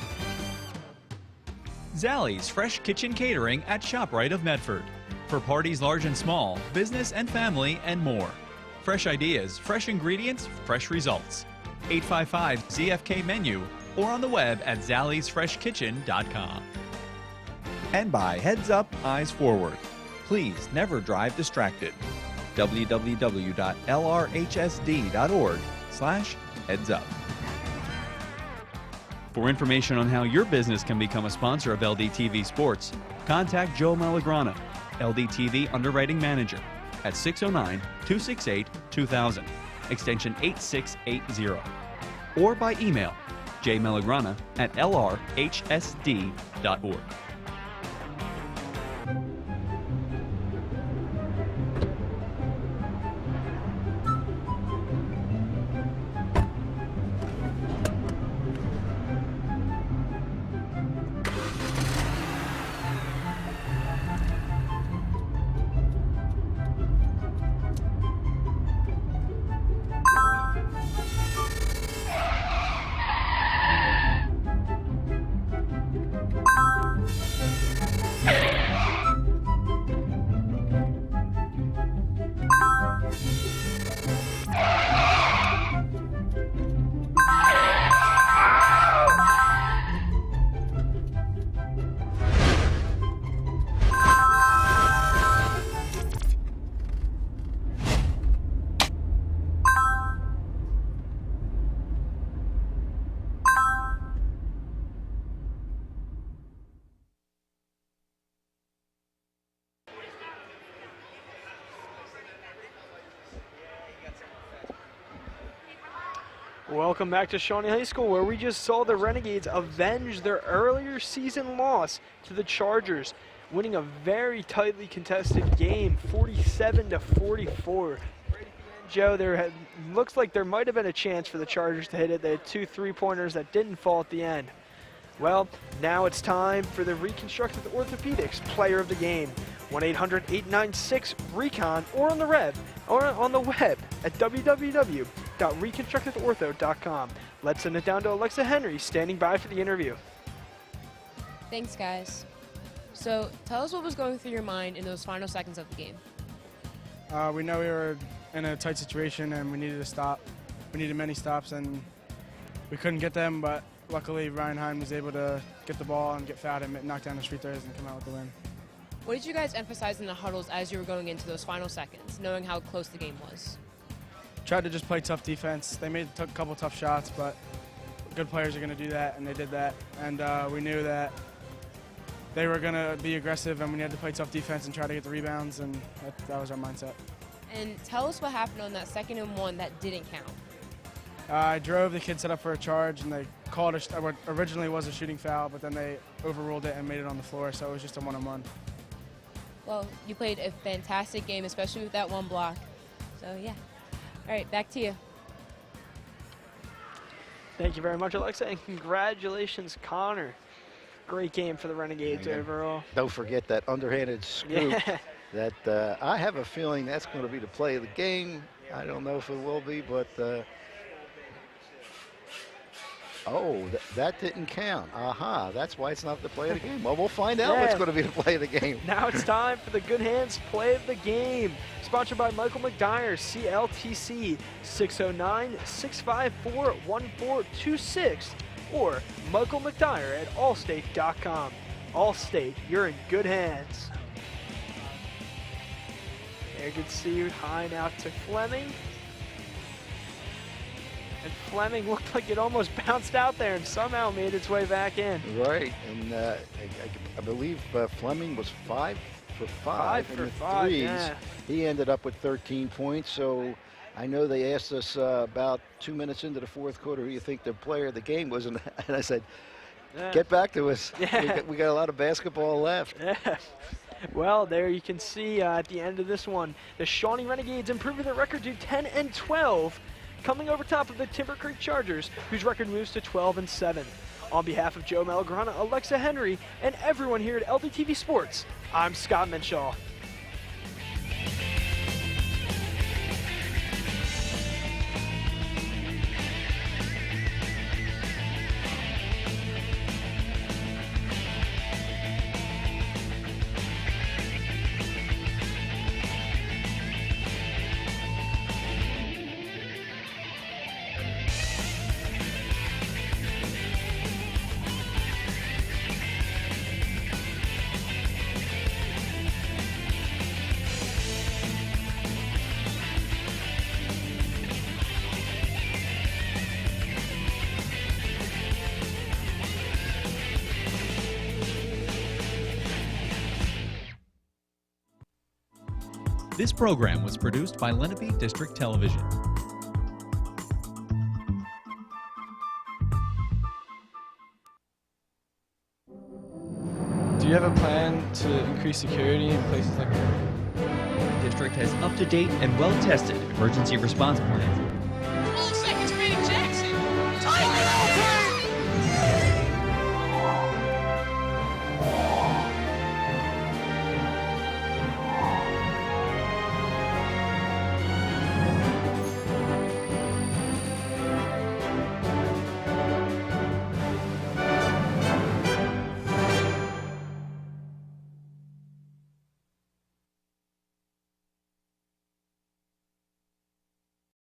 Zallie's Fresh Kitchen Catering at ShopRite of Medford. For parties large and small, business and family, and more. Fresh ideas, fresh ingredients, fresh results. 855-ZFK menu or on the web at zalliesfreshkitchen.com. And by Heads Up, Eyes Forward. Please never drive distracted. www.lrhsd.org/headsup. For information on how your business can become a sponsor of LDTV Sports, contact Joe Malagrana, LDTV Underwriting Manager, at 609-268-2000, extension 8680, or by email jmalagrana@lrhsd.org. Welcome back to Shawnee High School, where we just saw the Renegades avenge their earlier season loss to the Chargers, winning a very tightly contested game, 47-44. Joe, looks like there might have been a chance for the Chargers to hit it. They had 2 3-pointers that didn't fall at the end. Well, now it's time for the Reconstructive Orthopedics Player of the Game. 1-800-896-RECON or on the web at www.reconstructiveortho.com. Let's send it down to Alexa Henry, standing by for the interview. Thanks, guys. So, tell us what was going through your mind in those final seconds of the game. We know we were in a tight situation and we needed a stop. We needed many stops and we couldn't get them, but luckily Ryan Hine was able to get the ball and get fouled and knock down the free throws and come out with the win. What did you guys emphasize in the huddles as you were going into those final seconds, knowing how close the game was? Tried to just play tough defense. They made a couple tough shots, but good players are going to do that, and they did that. And we knew that they were going to be aggressive, and we had to play tough defense and try to get the rebounds, and that was our mindset. And tell us what happened on that 2nd and 1 that didn't count. I drove, the kid set up for a charge, and they called what originally was a shooting foul, but then they overruled it and made it on the floor, so it was just a one-on-one. Well, you played a fantastic game, especially with that one block. So, yeah. All right, back to you. Thank you very much, Alexa, and congratulations, Connor. Great game for the Renegades overall. Don't forget that underhanded scoop. Yeah. That I have a feeling that's going to be the play of the game. I don't know if it will be, but that didn't count. Aha, that's why it's not the play of the game. Well, we'll find out what's going to be the play of the game. Now it's time for the Good Hands Play of the Game. Sponsored by Michael McDyer, CLTC, 609-654-1426, or Michael McDyer at allstate.com. Allstate, you're in good hands. There you can see Hine out to Fleming. And Fleming looked like it almost bounced out there and somehow made its way back in. Right, and I believe Fleming was 5 for 5 in the threes. Yeah. He ended up with 13 points, so I know they asked us about 2 minutes into the 4th quarter who you think the player of the game was, and I said, get back to us. Yeah. We got a lot of basketball left. Yeah. Well, there you can see at the end of this one, the Shawnee Renegades improving their record to 10-12, coming over top of the Timber Creek Chargers, whose record moves to 12-7. On behalf of Joe Malagrana, Alexa Henry, and everyone here at LDTV Sports, I'm Scott Menshaw. This program was produced by Lenape District Television. Do you have a plan to increase security in places like that? The district has up-to-date and well-tested emergency response plans